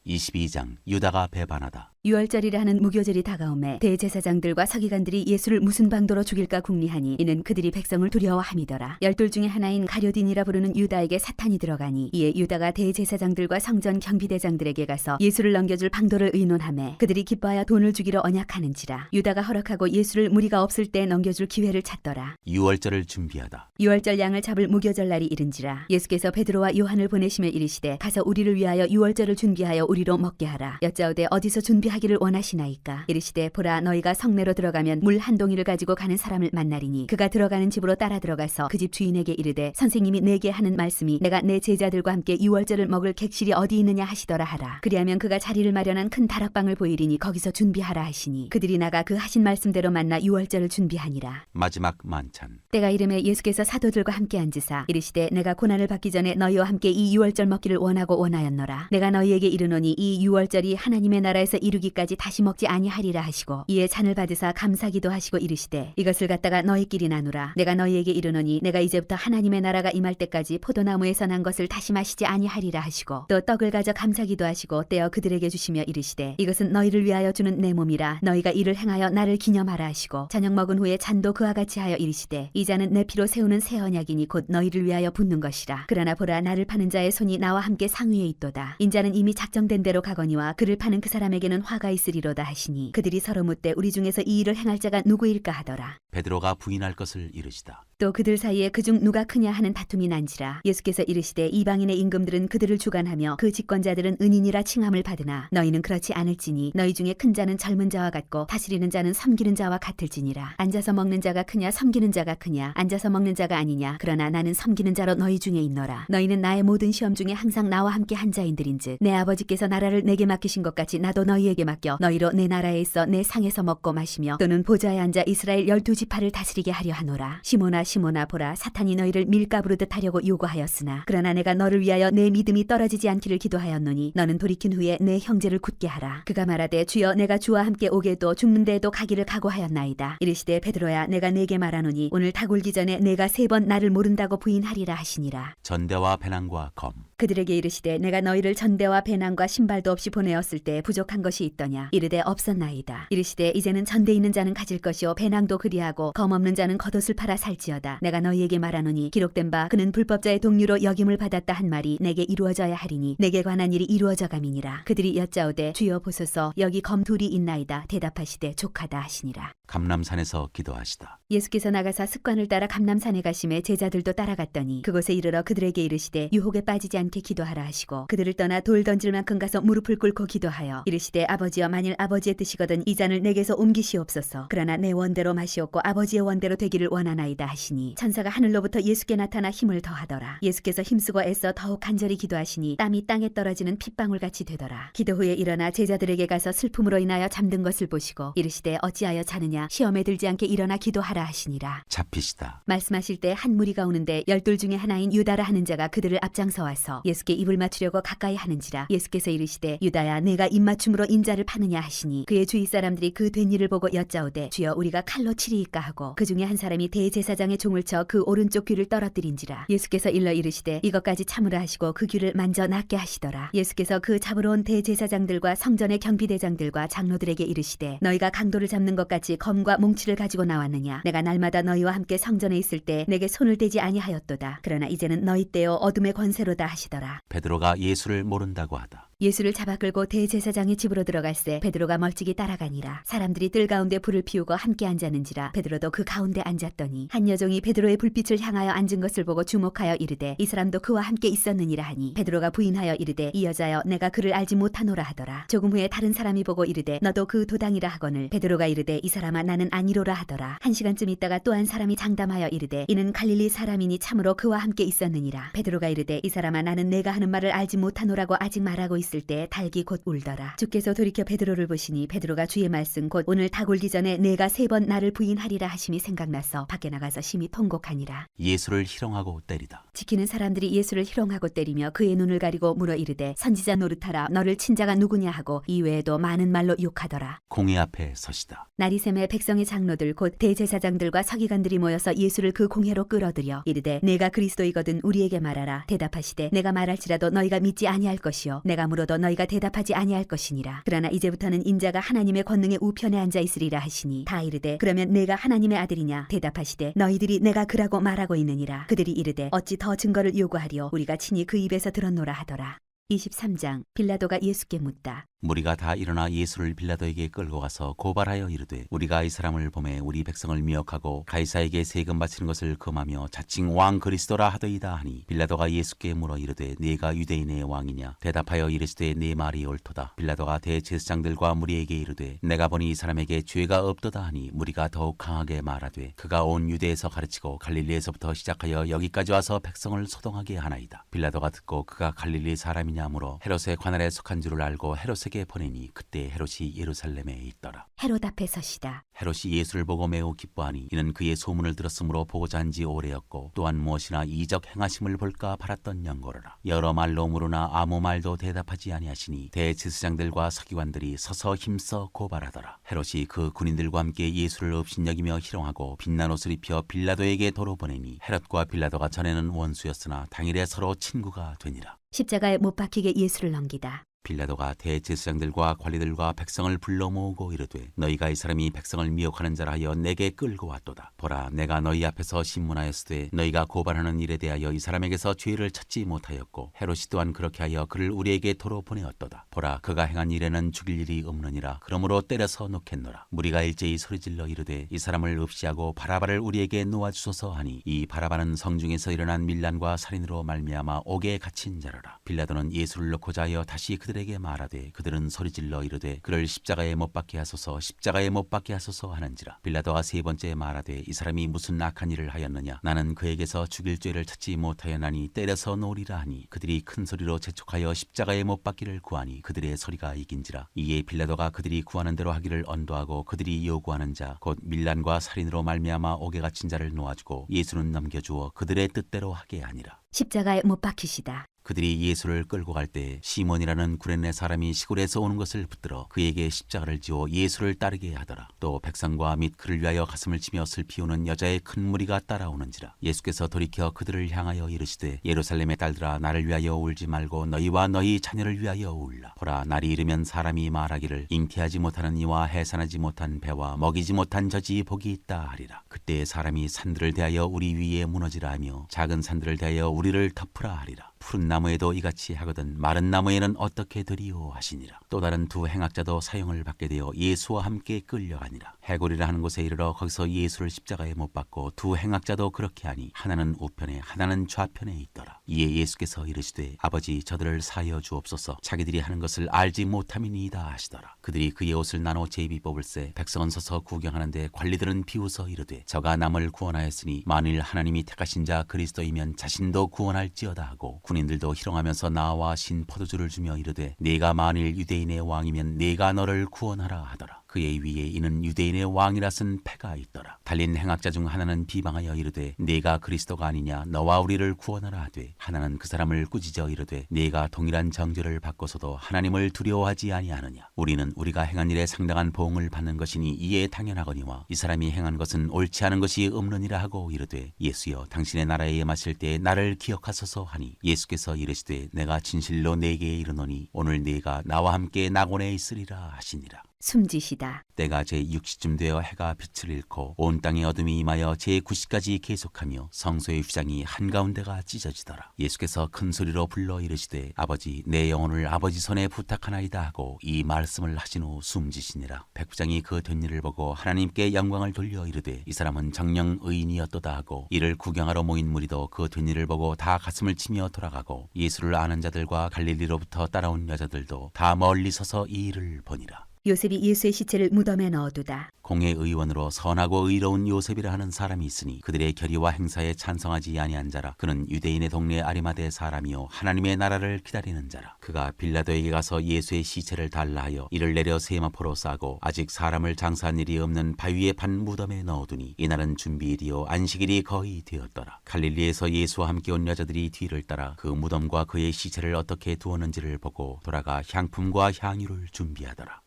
22장 유다가 배반하다. 유월절이라 하는 무교절이 다가오매 대제사장들과 서기관들이 예수를 무슨 방도로 죽일까 궁리하니 이는 그들이 백성을 두려워함이더라. 12 중에 하나인 가룟딘이라 부르는 유다에게 사탄이 들어가니 이에 유다가 대제사장들과 성전 경비대장들에게 가서 예수를 넘겨줄 방도를 의논하매 그들이 기뻐하여 돈을 주기로 언약하는지라. 유다가 허락하고 예수를 무리가 없을 때 넘겨줄 기회를 찾더라. 유월절을 준비하다. 유월절 양을 잡을 무교절 날이 이른지라. 예수께서 베드로와 요한을 보내시며 이르시되 가서 우리를 위하여 유월절을 준비하여 우리로 먹게 하라. 여짜오되 어디서 준비하기를 원하시나이까? 이르시되 보라 너희가 성내로 들어가면 물 한 동이를 가지고 가는 사람을 만나리니 그가 들어가는 집으로 따라 들어가서 그 집 주인에게 이르되 선생님이 내게 하는 말씀이 내가 내 제자들과 함께 유월절을 먹을 객실이 어디 있느냐 하시더라 하라. 그리하면 그가 자리를 마련한 큰 다락방을 보이리니 거기서 준비하라 하시니 그들이 나가 그 하신 말씀대로 만나 유월절을 준비하니라. 마지막 만찬. 때가 이름에 예수께서 사도들과 함께 앉으사 이르시되 내가 고난을 받기 전에 너희와 함께 이 유월절 먹기를 원하고 원하였노라. 내가 너희에게 이르노니 이 유월절이 하나님의 나라에서 이루기까지 다시 먹지 아니하리라 하시고 이에 잔을 받으사 감사기도 하시고 이르시되 이것을 갖다가 너희끼리 나누라. 내가 너희에게 이르노니 내가 이제부터 하나님의 나라가 임할 때까지 포도나무에서 난 것을 다시 마시지 아니하리라 하시고 또 떡을 가져 감사기도 하시고 떼어 그들에게 주시며 이르시되 이것은 너희를 위하여 주는 내 몸이라. 너희가 이를 행하여 나를 기념하라 하시고 저녁 먹은 후에 잔도 그와 같이 하여 이르시되 이 잔은 내 피로 세우는 새 언약이니 곧 너희를 위하여 붓는 것이라. 그러나 보라 나를 파는 자의 손이 나와 함께 상위에 있도다. 인자는 이미 작정된 대로 가거니와 그를 파는 그 사람에게는 화가 있으리로다 하시니 그들이 서로 묻되 우리 중에서 이 일을 행할 자가 누구일까 하더라. 베드로가 부인할 것을 이르시다. 또 그들 사이에 그중 누가 크냐 하는 다툼이 난지라. 예수께서 이르시되 이방인의 임금들은 그들을 주관하며 그 집권자들은 은인이라 칭함을 받으나 너희는 그렇지 않을지니 너희 중에 큰 자는 젊은 자와 같고 다스리는 자는 섬기는 자와 같을지니라. 앉아서 먹는 자가 크냐 섬기는 자가 크냐? 앉아서 먹는 자가 아니냐? 그러나 나는 섬기는 자로 너희 중에 있노라. 너희는 나의 모든 시험 중에 항상 나와 함께 한 자인들인즉 내 아버지께서 나라를 내게 맡기신 것 같이 나도 너희에게 맡겨 너희로 내 나라에 있어 내 상에서 먹고 마시며 또는 보좌에 앉아 이스라엘 12지파를 다스리게 하려 하노라. 시몬아 보라 사탄이 너희를 밀가부르듯 하려고 요구하였으나 그러나 내가 너를 위하여 내 믿음이 떨어지지 않기를 기도하였노니 너는 돌이킨 후에 내 형제를 굳게 하라. 그가 말하되 주여 내가 주와 함께 오게도 죽는 데에도 가기를 각오하였나이다. 이르시되 베드로야 내가 네게 말하노니 오늘 다 굴기 전에 내가 3번 나를 모른다고 부인하리라 하시니라. 전대와 배낭과 검. 그들에게 이르시되 내가 너희를 전대와 배낭과 신발도 없이 보내었을 때 부족한 것이 있더냐? 이르되 없었나이다. 이르시되 이제는 전대 있는 자는 가질 것이요 배낭도 그리하고 검 없는 자는 겉옷을 팔아 살지어다. 내가 너희에게 말하노니 기록된 바 그는 불법자의 동류로 역임을 받았다 한 말이 내게 이루어져야 하리니 내게 관한 일이 이루어져 감이니라. 그들이 여짜오되 주여 보소서 여기 검 둘이 있나이다. 대답하시되 족하다 하시니라. 감람산에서 기도하시다. 예수께서 나가사 습관을 따라 감람산에 가심에 제자들도 따라갔더니 그곳에 이르러 그들에게 이르시되 유혹에 빠지지 않게 기도하라 하시고 그들을 떠나 돌 던질 만큼 가서 무릎을 꿇고 기도하여 이르시되 아버지여 만일 아버지의 뜻이거든 이 잔을 내게서 옮기시옵소서. 그러나 내 원대로 마시옵고 아버지의 원대로 되기를 원하나이다 하시니 천사가 하늘로부터 예수께 나타나 힘을 더하더라. 예수께서 힘쓰고 애써 더욱 간절히 기도하시니 땀이 땅에 떨어지는 핏방울같이 되더라. 기도 후에 일어나 제자들에게 가서 슬픔으로 인하여 잠든 것을 보시고 이르시되 어찌하여 자느냐 하느냐 시험에 들지 않게 일어나 기도하라 하시니라. 잡히시다. 말씀하실 때 한 무리가 오는데 12 중에 하나인 유다라 하는 자가 그들을 앞장서 와서 예수께 입을 맞추려고 가까이 하는지라. 예수께서 이르시되 유다야 내가 입맞춤으로 인자를 파느냐 하시니 그의 주위 사람들이 그 된 일을 보고 여짜오되 주여 우리가 칼로 치리이까 하고 그 중에 한 사람이 대제사장의 종을 쳐 그 오른쪽 귀를 떨어뜨린지라. 예수께서 일러 이르시되 이것까지 참으라 하시고 그 귀를 만져 낫게 하시더라. 예수께서 그 잡으러 온 대제사장들과 성전의 경비대장들과 장로들에게 이르시되 너희가 강도를 잡는 것 같이 검과 몽치를 가지고 나왔느냐. 내가 날마다 너희와 함께 성전에 있을 때 내게 손을 대지 아니하였도다. 그러나 이제는 너희 때요 어둠의 권세로다 하시더라. 베드로가 예수를 모른다고 하다. 예수를 잡아 끌고 대제사장의 집으로 들어갈새 베드로가 멀찍이 따라가니라. 사람들이 뜰 가운데 불을 피우고 함께 앉았는지라. 베드로도 그 가운데 앉았더니 한 여종이 베드로의 불빛을 향하여 앉은 것을 보고 주목하여 이르되 이 사람도 그와 함께 있었느니라 하니 베드로가 부인하여 이르되 이 여자여 내가 그를 알지 못하노라 하더라. 조금 후에 다른 사람이 보고 이르되 너도 그 도당이라 하거늘 베드로가 이르되 이 사람아 나는 아니로라 하더라. 한 시간쯤 있다가 또 한 사람이 장담하여 이르되 이는 갈릴리 사람이니 참으로 그와 함께 있었느니라. 베드로가 이르되 이 사람아 나는 내가 하는 말을 알지 못하노라고 아직 말하고 있을 때 닭이 곧 울더라. 주께서 돌이켜 베드로를 보시니 베드로가 주의 말씀 곧 오늘 닭 울기 전에 내가 3번 나를 부인하리라 하심이 생각나서 밖에 나가서 심히 통곡하니라. 예수를 희롱하고 때리다. 지키는 사람들이 예수를 희롱하고 때리며 그의 눈을 가리고 물어 이르되 선지자 노릇하라 너를 친 자가 누구냐 하고 이외에도 많은 말로 욕하더라. 공회 앞에 서시다. 날이 새매 백성의 장로들 곧 대제사장들과 서기관들이 모여서 예수를 그 공회로 끌어들여 이르되 내가 그리스도이거든 우리에게 말하라. 대답하시되 내가 말할지라도 너희가 믿지 아니할 것이요 내가 물어도 너희가 대답하지 아니할 것이니라. 그러나 이제부터는 인자가 하나님의 권능의 우편에 앉아 있으리라 하시니 다 이르되 그러면 내가 하나님의 아들이냐. 대답하시되 너희들이 내가 그라고 말하고 있느니라. 그들이 이르되 어찌 더 증거를 요구하리요 우리가 친히 그 입에서 들었노라 하더라. 23장 빌라도가 예수께 묻다. 무리가 다 일어나 예수를 빌라도에게 끌고 가서 고발하여 이르되 우리가 이 사람을 보매 우리 백성을 미혹하고 가이사에게 세금 바치는 것을 금하며 자칭 왕 그리스도라 하더이다 하니 빌라도가 예수께 물어 이르되 네가 유대인의 왕이냐. 대답하여 이르시되 네 말이 옳도다. 빌라도가 대제사장들과 무리에게 이르되 내가 보니 이 사람에게 죄가 없도다 하니 무리가 더욱 강하게 말하되 그가 온 유대에서 가르치고 갈릴리에서부터 시작하여 여기까지 와서 백성을 소동하게 하나이다. 빌라도가 듣고 그가 갈릴리 사람이냐 물어 헤롯의 관할에 속한 줄을 알고 헤롯에게 보내니 그때 헤롯이 예루살렘에 있더라. 헤롯 앞에 서시다. 헤롯이 예수를 보고 매우 기뻐하니 이는 그의 소문을 들었으므로 보고자 한 지 오래였고 또한 무엇이나 이적 행하심을 볼까 바랐던 연고로라. 여러 말로 물으나 아무 말도 대답하지 아니하시니 대제사장들과 서기관들이 서서 힘써 고발하더라. 헤롯이 그 군인들과 함께 예수를 업신여기며 희롱하고 빛난 옷을 입혀 빌라도에게 도로 보내니 헤롯과 빌라도가 전에는 원수였으나 당일에 서로 친구가 되니라. 십자가에 못 박히게 예수를 넘기다. 빌라도가 대제사장들과 관리들과 백성을 불러 모으고 이르되 너희가 이 사람이 백성을 미혹하는 자라 하여 내게 끌고 왔도다. 보라 내가 너희 앞에서 신문하였으되 너희가 고발하는 일에 대하여 이 사람에게서 죄를 찾지 못하였고 헤롯이 또한 그렇게 하여 그를 우리에게 도로 보내었도다. 보라 그가 행한 일에는 죽일 일이 없느니라. 그러므로 때려서 놓겠노라. 무리가 일제히 소리질러 이르되 이 사람을 없이하고 바라바를 우리에게 놓아주소서 하니 이 바라바는 성중에서 일어난 밀란과 살인으로 말미암아 옥에 갇힌 자라라. 빌라도는 예수를 놓고자 하여 다시 그들에게 말하되 그들은 소리질러 이르되 그를 십자가에 못 박게 하소서 십자가에 못 박게 하소서 하는지라. 빌라도가 3번째 말하되 이 사람이 무슨 악한 일을 하였느냐. 나는 그에게서 죽일 죄를 찾지 못하였나니 때려서 놓으리라 하니 그들이 큰 소리로 재촉하여 십자가에 못 박기를 구하니 그들의 소리가 이긴지라. 이에 빌라도가 그들이 구하는 대로 하기를 언도하고 그들이 요구하는 자 곧 밀란과 살인으로 말미암아 옥에 갇힌 자를 놓아주고 예수는 넘겨주어 그들의 뜻대로 하게 하니라. 십자가에 못 박히시다. 그들이 예수를 끌고 갈 때 시몬이라는 구레네 사람이 시골에서 오는 것을 붙들어 그에게 십자가를 지어 예수를 따르게 하더라. 또 백성과 및 그를 위하여 가슴을 치며 슬피 우는 여자의 큰 무리가 따라오는지라. 예수께서 돌이켜 그들을 향하여 이르시되 예루살렘의 딸들아 나를 위하여 울지 말고 너희와 너희 자녀를 위하여 울라. 보라 날이 이르면 사람이 말하기를 잉태하지 못하는 이와 해산하지 못한 배와 먹이지 못한 젖이 복이 있다 하리라. 그때 사람이 산들을 대하여 우리 위에 무너지라 하며 작은 산들을 대하여 우리를 덮으라 하리라. 푸른 나무에도 이같이 하거든 마른 나무에는 어떻게 되리요 하시니라. 또 다른 두 행악자도 사형을 받게 되어 예수와 함께 끌려가니라. 해골이라 하는 곳에 이르러 거기서 예수를 십자가에 못 박고 두 행악자도 그렇게 하니 하나는 우편에 하나는 좌편에 있더라. 이에 예수께서 이르시되 아버지 저들을 사하여 주옵소서 자기들이 하는 것을 알지 못함이니이다 하시더라. 그들이 그의 옷을 나눠 제비 뽑을새 백성은 서서 구경하는데 관리들은 비웃어 이르되 저가 남을 구원하였으니 만일 하나님이 택하신 자 그리스도이면 자신도 구원할지어다 하고 군인들도 희롱하면서 나와 신 포도주를 주며 이르되 네가 만일 유대인의 왕이면 네가 너를 구원하라 하더라. 그의 위에 이는 유대인의 왕이라 쓴 패가 있더라. 달린 행악자 중 하나는 비방하여 이르되 네가 그리스도가 아니냐 너와 우리를 구원하라 하되 하나는 그 사람을 꾸짖어 이르되 네가 동일한 정죄를 받고서도 하나님을 두려워하지 아니하느냐. 우리는 우리가 행한 일에 상당한 보응을 받는 것이니 이에 당연하거니와 이 사람이 행한 것은 옳지 않은 것이 없느니라 하고 이르되 예수여 당신의 나라에 임하실 때 나를 기억하소서 하니 예수께서 이르시되 내가 진실로 네게 이르노니 오늘 네가 나와 함께 낙원에 있으리라 하시니라. 숨지시다. 때가 제6시쯤 되어 해가 빛을 잃고 온 땅에 어둠이 임하여 제9시까지 계속하며 성소의 휘장이 한가운데가 찢어지더라. 예수께서 큰 소리로 불러 이르시되 아버지 내 영혼을 아버지 손에 부탁하나이다 하고 이 말씀을 하신 후 숨지시니라. 백부장이 그 된 일을 보고 하나님께 영광을 돌려 이르되 이 사람은 정녕 의인이었도다 하고 이를 구경하러 모인 무리도 그 된 일을 보고 다 가슴을 치며 돌아가고 예수를 아는 자들과 갈릴리로부터 따라온 여자들도 다 멀리 서서 이 일을 보니라. 요셉이 예수의 시체를 무덤에 넣어두다. 공의 의원으로 선하고 의로운 요셉이라 하는 사람이 있으니 그들의 결의와 행사에 찬성하지 아니한 자라. 그는 유대인의 동네 아리마대 사람이요 하나님의 나라를 기다리는 자라. 그가 빌라도에게 가서 예수의 시체를 달라 하여 이를 내려 세마포로 싸고 아직 사람을 장사한 일이 없는 바위에 판 무덤에 넣어두니 이날은 준비일이요 안식일이 거의 되었더라. 갈릴리에서 예수와 함께 온 여자들이 뒤를 따라 그 무덤과 그의 시체를 어떻게 두었는지를 보고 돌아가 향품과 향유를 준비하더라.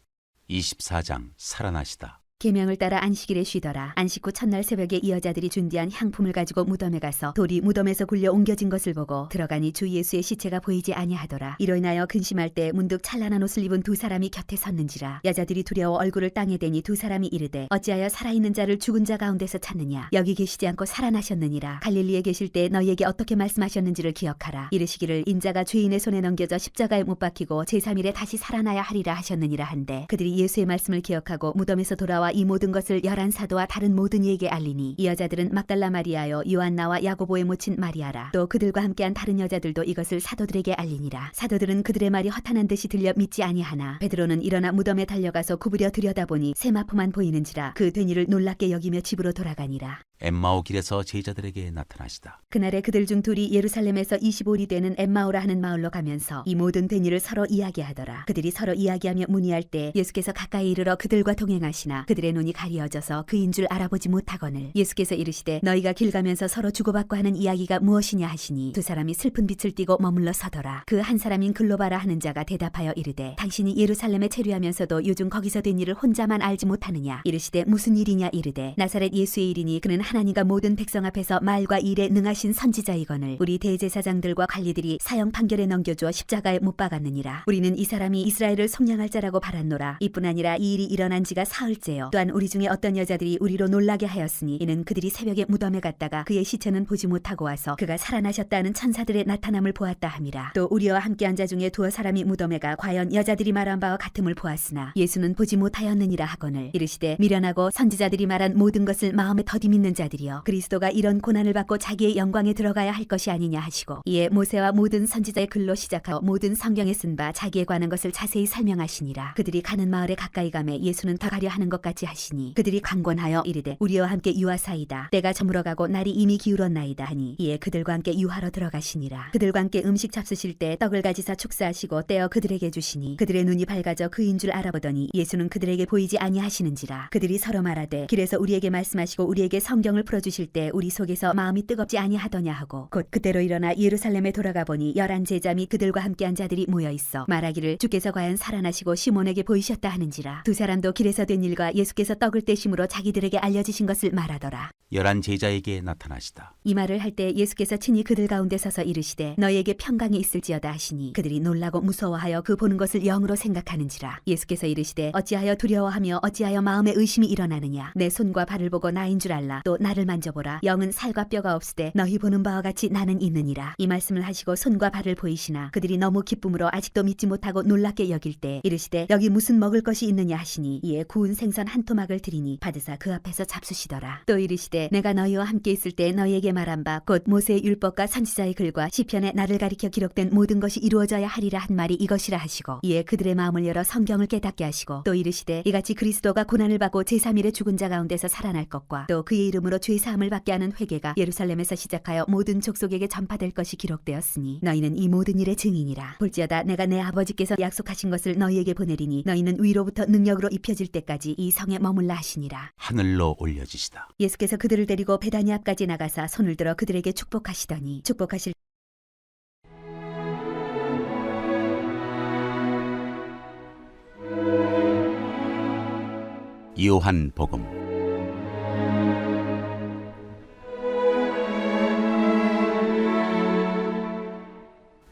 24장 살아나시다. 계명을 따라 안식일에 쉬더라. 안식 후 첫날 새벽에 이 여자들이 준비한 향품을 가지고 무덤에 가서 돌이 무덤에서 굴려 옮겨진 것을 보고 들어가니 주 예수의 시체가 보이지 아니하더라. 이로 인하여 근심할 때 문득 찬란한 옷을 입은 두 사람이 곁에 섰는지라. 여자들이 두려워 얼굴을 땅에 대니 두 사람이 이르되 어찌하여 살아있는 자를 죽은 자 가운데서 찾느냐. 여기 계시지 않고 살아나셨느니라. 갈릴리에 계실 때 너희에게 어떻게 말씀하셨는지를 기억하라. 이르시기를 인자가 죄인의 손에 넘겨져 십자가에 못 박히고 제3일에 다시 살아나야 하리라 하셨느니라 한데 그들이 예수의 말씀을 기억하고 무덤에서 돌아와 이 모든 것을 11사도와 다른 모든 이에게 알리니 이 여자들은 막달라 마리아요 요한나와 야고보의 모친 마리아라. 또 그들과 함께한 다른 여자들도 이것을 사도들에게 알리니라. 사도들은 그들의 말이 허탄한 듯이 들려 믿지 아니하나 베드로는 일어나 무덤에 달려가서 구부려 들여다보니 세마포만 보이는지라. 그 된 일을 놀랍게 여기며 집으로 돌아가니라. 엠마오 길에서 제자들에게 나타나시다. 그날에 그들 중 둘이 예루살렘에서 25리 되는 엠마오라 하는 마을로 가면서 이 모든 된 일을 서로 이야기하더라. 그들이 서로 이야기하며 문의할 때 예수께서 가까이 이르러 그들과 동행하시나 그들의 눈이 가리어져서 그인 줄 알아보지 못하거늘 예수께서 이르시되 너희가 길 가면서 서로 주고받고 하는 이야기가 무엇이냐 하시니 두 사람이 슬픈 빛을 띠고 머물러 서더라. 그 한 사람인 글로바라 하는 자가 대답하여 이르되 당신이 예루살렘에 체류하면서도 요즘 거기서 된 일을 혼자만 알지 못하느냐. 이르시되 무슨 일이냐 이르되 나사렛 예수의 일이니 그는 하나님과 모든 백성 앞에서 말과 일에 능하신 선지자이거늘 우리 대제사장들과 관리들이 사형 판결에 넘겨주어 십자가에 못 박았느니라. 우리는 이 사람이 이스라엘을 속량할 자라고 바랐노라. 이뿐 아니라 이 일이 일어난 지가 사흘째요. 또한 우리 중에 어떤 여자들이 우리로 놀라게 하였으니 이는 그들이 새벽에 무덤에 갔다가 그의 시체는 보지 못하고 와서 그가 살아나셨다는 천사들의 나타남을 보았다 함이라. 또 우리와 함께한 자 중에 두어 사람이 무덤에 가 과연 여자들이 말한 바와 같음을 보았으나 예수는 보지 못하였느니라 하거늘 이르시되 미련하고 선지자들이 말한 모든 것을 마음에 더디 믿는 자들이여 그리스도가 이런 고난을 받고 자기의 영광에 들어가야 할 것이 아니냐 하시고 이에 모세와 모든 선지자의 글로 시작하여 모든 성경에 쓴 바 자기에 관한 것을 자세히 설명하시니라. 그들이 가는 마을에 가까이 가매 예수는 더 가려 하는 것 같이 하시니 그들이 강권하여 이르되 우리와 함께 유하사이다. 때가 저물어가고 날이 이미 기울었나이다 하니 이에 그들과 함께 유하러 들어가시니라. 그들과 함께 음식 잡수실 때 떡을 가지사 축사하시고 떼어 그들에게 주시니 그들의 눈이 밝아져 그인 줄 알아보더니 예수는 그들에게 보이지 아니하시는지라. 그들이 서로 말하되 길에서 우리에게 말씀하시고 우리에게 성경을 풀어주실 때 우리 속에서 마음이 뜨겁지 아니하더냐 하고 곧 그때로 일어나 예루살렘에 돌아가 보니 11 제자 및 그들과 함께한 자들이 모여 있어 말하기를 주께서 과연 살아나시고 시몬에게 보이셨다 하는지라. 두 사람도 길에서 된 일과 예수께서 떡을 떼심으로 자기들에게 알려지신 것을 말하더라. 11 제자에게 나타나시다. 이 말을 할 때 예수께서 친히 그들 가운데 서서 이르시되 너희에게 평강이 있을지어다 하시니 그들이 놀라고 무서워하여 그 보는 것을 영으로 생각하는지라. 예수께서 이르시되 어찌하여 두려워하며 어찌하여 마음에 의심이 일어나느냐. 내 손과 발을 보고 나인 줄 알라. 또 나를 만져보라. 영은 살과 뼈가 없으되 너희 보는 바와 같이 나는 있느니라. 이 말씀을 하시고 손과 발을 보이시나 그들이 너무 기쁨으로 아직도 믿지 못하고 놀랍게 여길 때 이르시되 여기 무슨 먹을 것이 있느냐 하시니 이에 구운 생선 한 토막을 드리니 받으사 그 앞에서 잡수시더라. 또 이르시되 이르시되 내가 너희와 함께 있을 때 너희에게 말한 바 곧 모세의 율법과 선지자의 글과 시편에 나를 가리켜 기록된 모든 것이 이루어져야 하리라 한 말이 이것이라 하시고 이에 그들의 마음을 열어 성경을 깨닫게 하시고 또 이르시되 이같이 그리스도가 고난을 받고 제3일에 죽은 자 가운데서 살아날 것과 또 그의 이름으로 죄 사함을 받게 하는 회개가 예루살렘에서 시작하여 모든 족속에게 전파될 것이 기록되었으니 너희는 이 모든 일의 증인이라. 볼지어다 내가 내 아버지께서 약속하신 것을 너희에게 보내리니 너희는 위로부터 능력으로 입혀질 때까지 이 성에 머물라 하시니라. 하늘로 올려지시다. 예수께서 그들을 데리고 베다니 앞까지 나가사 손을 들어 그들에게 축복하시더니 축복하실 요한복음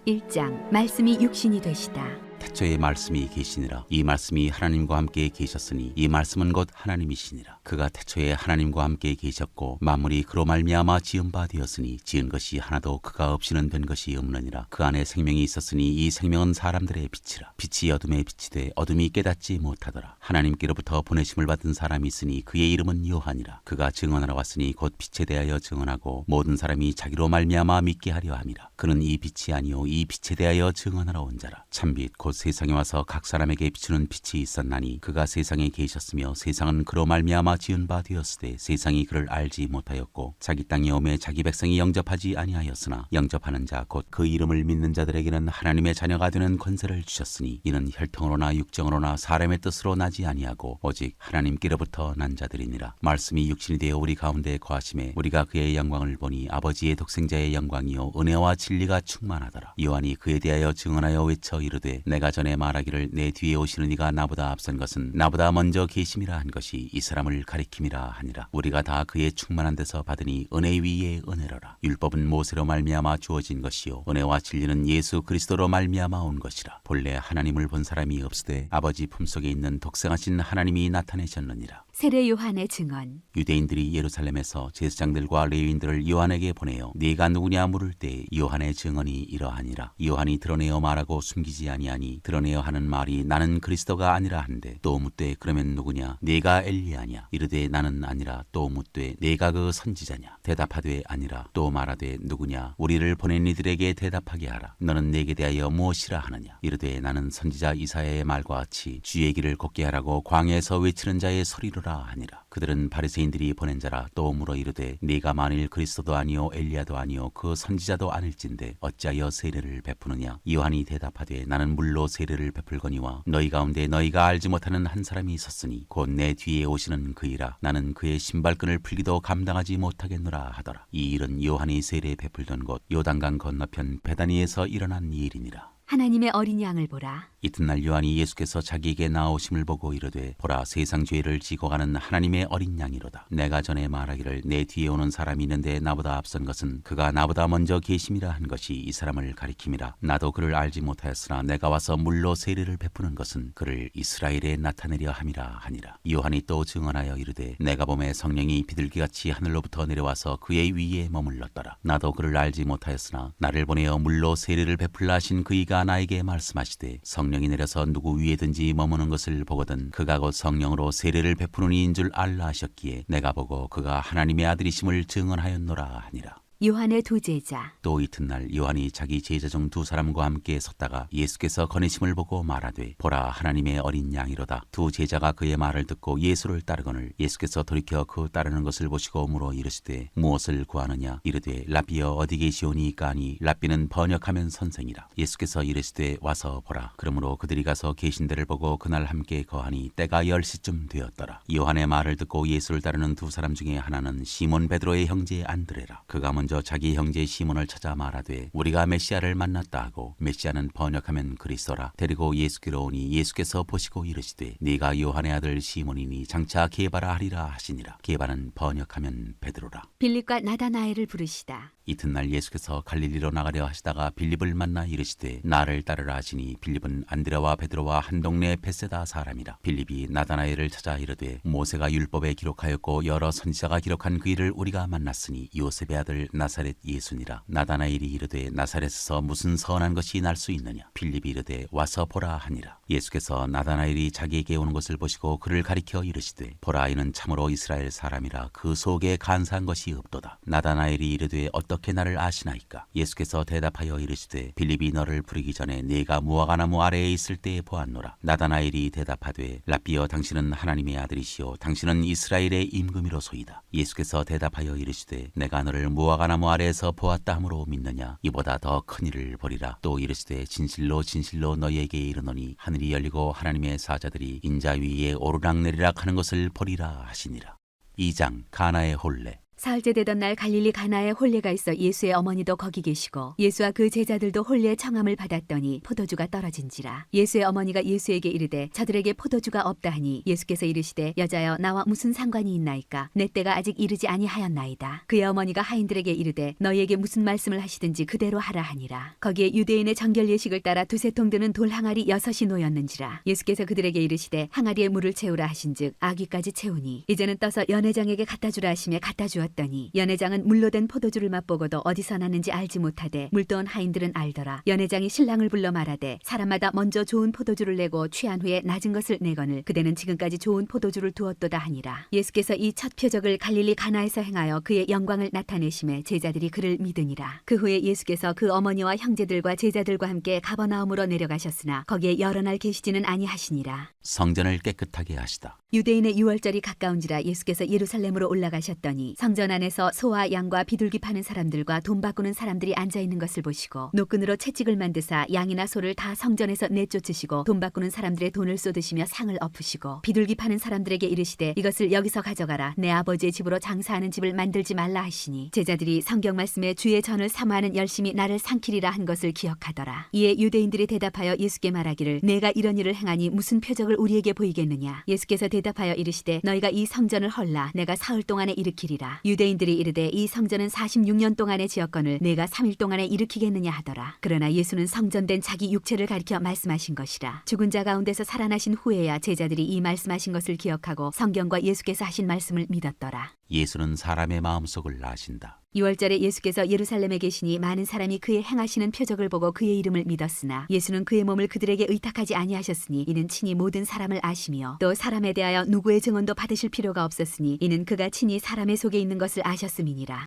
1장 말씀이 육신이 되시다. 태초에 말씀이 계시니라. 이 말씀이 하나님과 함께 계셨으니 이 말씀은 곧 하나님이시니라. 그가 태초에 하나님과 함께 계셨고 만물이 그로 말미암아 지은 바 되었으니 지은 것이 하나도 그가 없이는 된 것이 없느니라. 그 안에 생명이 있었으니 이 생명은 사람들의 빛이라. 빛이 어둠에 빛이 돼 어둠이 깨닫지 못하더라. 하나님께로부터 보내심을 받은 사람이 있으니 그의 이름은 요한이라. 그가 증언하러 왔으니 곧 빛에 대하여 증언하고 모든 사람이 자기로 말미암아 믿게 하려 함이라. 그는 이 빛이 아니요 이 빛에 대하여 증언하러 온 자라. 참빛 곧 세상에 와서 각 사람에게 비추는 빛이 있었나니 그가 세상에 계셨으며 세상은 그로 말미암아 지은 바 되었으되 세상이 그를 알지 못하였고 자기 땅에 오매 자기 백성이 영접하지 아니하였으나 영접하는 자 곧 그 이름을 믿는 자들에게는 하나님의 자녀가 되는 권세를 주셨으니 이는 혈통으로나 육정으로나 사람의 뜻으로 나지 아니하고 오직 하나님께로부터 난 자들이니라. 말씀이 육신이 되어 우리 가운데 거하심에 우리가 그의 영광을 보니 아버지의 독생자의 영광이요 은혜와 진리가 충만하더라. 요한이 그에 대하여 증언하여 외쳐 이르되 내가 전에 말하기를 내 뒤에 오시는 이가 나보다 앞선 것은 나보다 먼저 계심이라 한 것이 이 사람을 가리킴이라 하니라. 우리가 다 그의 충만한 데서 받으니 은혜 위에 은혜로라. 율법은 모세로 말미암아 주어진 것이요 은혜와 진리는 예수 그리스도로 말미암아 온 것이라. 본래 하나님을 본 사람이 없으되 아버지 품속에 있는 독생하신 하나님이 나타내셨느니라. 세례 요한의 증언. 유대인들이 예루살렘에서 제사장들과 레위인들을 요한에게 보내어 네가 누구냐 물을 때 요한의 증언이 이러하니라. 요한이 드러내어 말하고 숨기지 아니하니 드러내어 하는 말이 나는 그리스도가 아니라 한데 또 묻되 그러면 누구냐 네가 엘리야냐 이르되 나는 아니라 또 묻되 네가 그 선지자냐 대답하되 아니라 또 말하되 누구냐 우리를 보낸 이들에게 대답하게 하라. 너는 내게 대하여 무엇이라 하느냐 이르되 나는 선지자 이사야의 말과 같이 주의 길을 걷게 하라고 광야에서 외치는 자의 소리로라 하니라. 그들은 바리새인들이 보낸 자라 또 물어 이르되 네가 만일 그리스도도 아니요 엘리야도 아니요 그 선지자도 아닐진데 어찌하여 세례를 베푸느냐. 요한이 대답하되 나는 물로 세례를 베풀거니와 너희 가운데 너희가 알지 못하는 한 사람이 있었으니 곧 내 뒤에 오시는 그이라. 나는 그의 신발끈을 풀기도 감당하지 못하겠노라 하더라. 이 일은 요한이 세례 베풀던 곳 요단강 건너편 베다니에서 일어난 일이니라. 하나님의 어린 양을 보라. 이튿날 요한이 예수께서 자기에게 나오심을 보고 이르되 보라 세상 죄를 지고 가는 하나님의 어린 양이로다. 내가 전에 말하기를 내 뒤에 오는 사람이 있는데 나보다 앞선 것은 그가 나보다 먼저 계심이라 한 것이 이 사람을 가리킴이라. 나도 그를 알지 못하였으나 내가 와서 물로 세례를 베푸는 것은 그를 이스라엘에 나타내려 함이라 하니라. 요한이 또 증언하여 이르되 내가 보매 성령이 비둘기같이 하늘로부터 내려와서 그의 위에 머물렀더라. 나도 그를 알지 못하였으나 나를 보내어 물로 세례를 베풀라 하신 그이가 나에게 말씀하시되 성령이 내려서 누구 위에든지 머무는 것을 보거든 그가 곧 성령으로 세례를 베푸는 이인 줄 알라 하셨기에 내가 보고 그가 하나님의 아들이심을 증언하였노라 하니라. 요한의 두 제자. 또 이튿날 요한이 자기 제자 중 두 사람과 함께 섰다가 예수께서 거니심을 보고 말하되 보라 하나님의 어린 양이로다. 두 제자가 그의 말을 듣고 예수를 따르거늘 예수께서 돌이켜 그 따르는 것을 보시고 물어 이르시되 무엇을 구하느냐 이르되 랍비여 어디 계시오니까 하니 랍비는 번역하면 선생이라. 예수께서 이르시되 와서 보라. 그러므로 그들이 가서 계신 데를 보고 그날 함께 거하니 때가 10시쯤 되었더라. 요한의 말을 듣고 예수를 따르는 두 사람 중에 하나는 시몬 베드로의 형제 안드레라. 그가 먼저 자기 형제 시몬을 찾아 말하되 우리가 메시아를 만났다 하고 메시아는 번역하면 그리스도라. 데리고 예수께로 오니 예수께서 보시고 이르시되 네가 요한의 아들 시몬이니 장차 게바라 하리라 하시니라. 게바는 번역하면 베드로라. 빌립과 나다나엘을 부르시다. 이튿날 예수께서 갈릴리로 나가려 하시다가 빌립을 만나 이르시되 나를 따르라 하시니 빌립은 안드레와 베드로와 한 동네 베세다 사람이라. 빌립이 나다나엘을 찾아 이르되 모세가 율법에 기록하였고 여러 선지자가 기록한 그 일을 우리가 만났으니 요셉의 아들 나사렛 예수니라. 나다나엘이 이르되 나사렛에서 무슨 선한 것이 날 수 있느냐. 빌립이 이르되 와서 보라 하니라. 예수께서 나다나엘이 자기에게 오는 것을 보시고 그를 가리켜 이르시되 보라 이는 참으로 이스라엘 사람이라 그 속에 간사한 것이 없도다. 나다나엘이 이르되 어떻게 나를 아시나이까? 예수께서 대답하여 이르시되 빌립이 너를 부르기 전에 네가 무화과나무 아래에 있을 때에 보았노라. 나다나엘이 대답하되 랍비여 당신은 하나님의 아들이시오 당신은 이스라엘의 임금이로소이다. 예수께서 대답하여 이르시되 내가 너를 무화과나무 아래에서 보았다 함으로 믿느냐? 이보다 더 큰 일을 보리라. 또 이르시되 진실로 진실로 너희에게 이르노니 하늘이 열리고 하나님의 사자들이 인자 위에 오르락내리락 하는 것을 보리라 하시니라. 2장 가나의 혼례. 사흘째 되던 날 갈릴리 가나에 혼례가 있어 예수의 어머니도 거기 계시고 예수와 그 제자들도 혼례의 청함을 받았더니 포도주가 떨어진지라. 예수의 어머니가 예수에게 이르되 저들에게 포도주가 없다 하니 예수께서 이르시되 여자여 나와 무슨 상관이 있나이까? 내 때가 아직 이르지 아니하였나이다. 그의 어머니가 하인들에게 이르되 너희에게 무슨 말씀을 하시든지 그대로 하라 하니라. 거기에 유대인의 정결 예식을 따라 두세 통 드는 돌 항아리 6이 놓였는지라. 예수께서 그들에게 이르시되 항아리에 물을 채우라 하신즉 아귀까지 채우니 이제는 떠서 연회장에게 갖다 주라 하시며 갖다 주었더니 연회장은 물로 된 포도주를 맛보고도 어디서 났는지 알지 못하되 물도온 하인들은 알더라. 연회장이 신랑을 불러 말하되 사람마다 먼저 좋은 포도주를 내고 취한 후에 낮은 것을 내거늘 그대는 지금까지 좋은 포도주를 두었도다 하니라. 예수께서 이 첫 표적을 갈릴리 가나에서 행하여 그의 영광을 나타내심에 제자들이 그를 믿으니라. 그 후에 예수께서 그 어머니와 형제들과 제자들과 함께 가버나움으로 내려가셨으나 거기에 여러 날 계시지는 아니하시니라. 성전을 깨끗하게 하시다. 유대인의 유월절이 가까운지라 예수께서 예루살렘으로 올라가셨더니 성전 안에서 소와 양과 비둘기 파는 사람들과 돈 바꾸는 사람들이 앉아 있는 것을 보시고 노끈으로 채찍을 만드사 양이나 소를 다 성전에서 내쫓으시고 돈 바꾸는 사람들의 돈을 쏟으시며 상을 엎으시고 비둘기 파는 사람들에게 이르시되 이것을 여기서 가져가라. 내 아버지의 집으로 장사하는 집을 만들지 말라 하시니 제자들이 성경 말씀에 주의 전을 사모하는 열심이 나를 삼키리라 한 것을 기억하더라. 이에 유대인들이 대답하여 예수께 말하기를 내가 이런 일을 행하니 무슨 표적을 우리에게 보이겠느냐? 예수께서 대답하여 이르시되 너희가 이 성전을 헐라 내가 사흘 동안에 일으키리라. 유대인들이 이르되 이 성전은 46년 동안에 지었거늘 내가 3일 동안에 일으키겠느냐 하더라. 그러나 예수는 성전된 자기 육체를 가리켜 말씀하신 것이라. 죽은 자 가운데서 살아나신 후에야 제자들이 이 말씀하신 것을 기억하고 성경과 예수께서 하신 말씀을 믿었더라. 예수는 사람의 마음속을 아신다. 2월절에 예수께서 예루살렘에 계시니 많은 사람이 그의 행하시는 표적을 보고 그의 이름을 믿었으나 예수는 그의 몸을 그들에게 의탁하지 아니하셨으니 이는 친히 모든 사람을 아시며 또 사람에 대하여 누구의 증언도 받으실 필요가 없었으니 이는 그가 친히 사람의 속에 있는 것을 아셨음이니라.